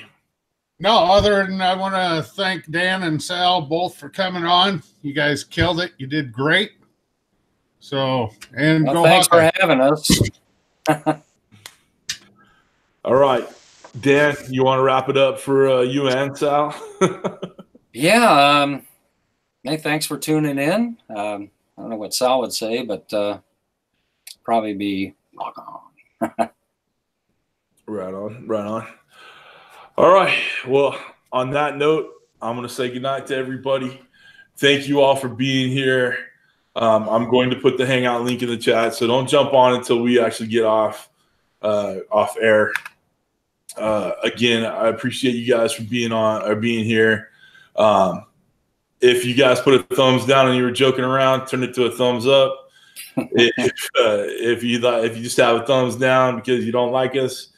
No, other than I want to thank Dan and Sal both for coming on. You guys killed it. You did great. So, and Well, go thanks Hawkeye. for having us. All right. Dan, you want to wrap it up for you and Sal? Yeah. Hey, thanks for tuning in. I don't know what Sal would say, but probably be log on. Right on. All right. Well, on that note, I'm going to say goodnight to everybody. Thank you all for being here. I'm going to put the Hangout link in the chat, so don't jump on until we actually get off air. Again, I appreciate you guys for being on or being here. If you guys put a thumbs down and you were joking around, turn it to a thumbs up. If you just have a thumbs down because you don't like us,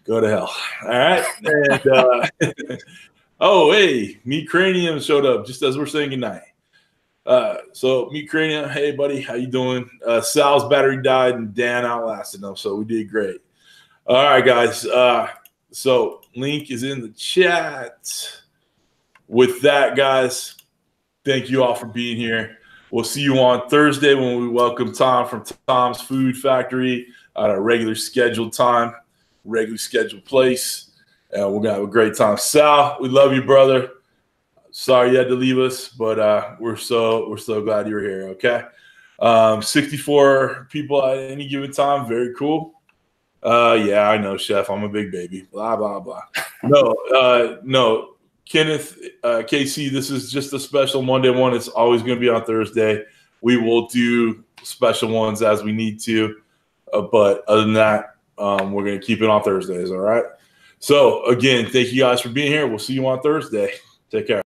go to hell. All right. And, oh, hey, Meat Cranium showed up just as we're saying goodnight. So Meat Cranium, hey buddy, how you doing? Sal's battery died and Dan outlasted him, so we did great. All right, guys. So link is in the chat. With that, guys, thank you all for being here. We'll see you on Thursday when we welcome Tom from Tom's Food Factory at a regular scheduled time, regular scheduled place. And we're going to have a great time. Sal, we love you, brother. Sorry you had to leave us, but we're so glad you're here, okay? 64 people at any given time. Very cool. Yeah, I know, Chef. I'm a big baby. Blah, blah, blah. No. Kenneth, KC, this is just a special Monday one. It's always going to be on Thursday. We will do special ones as we need to. But other than that, we're going to keep it on Thursdays, all right? So, again, thank you guys for being here. We'll see you on Thursday. Take care.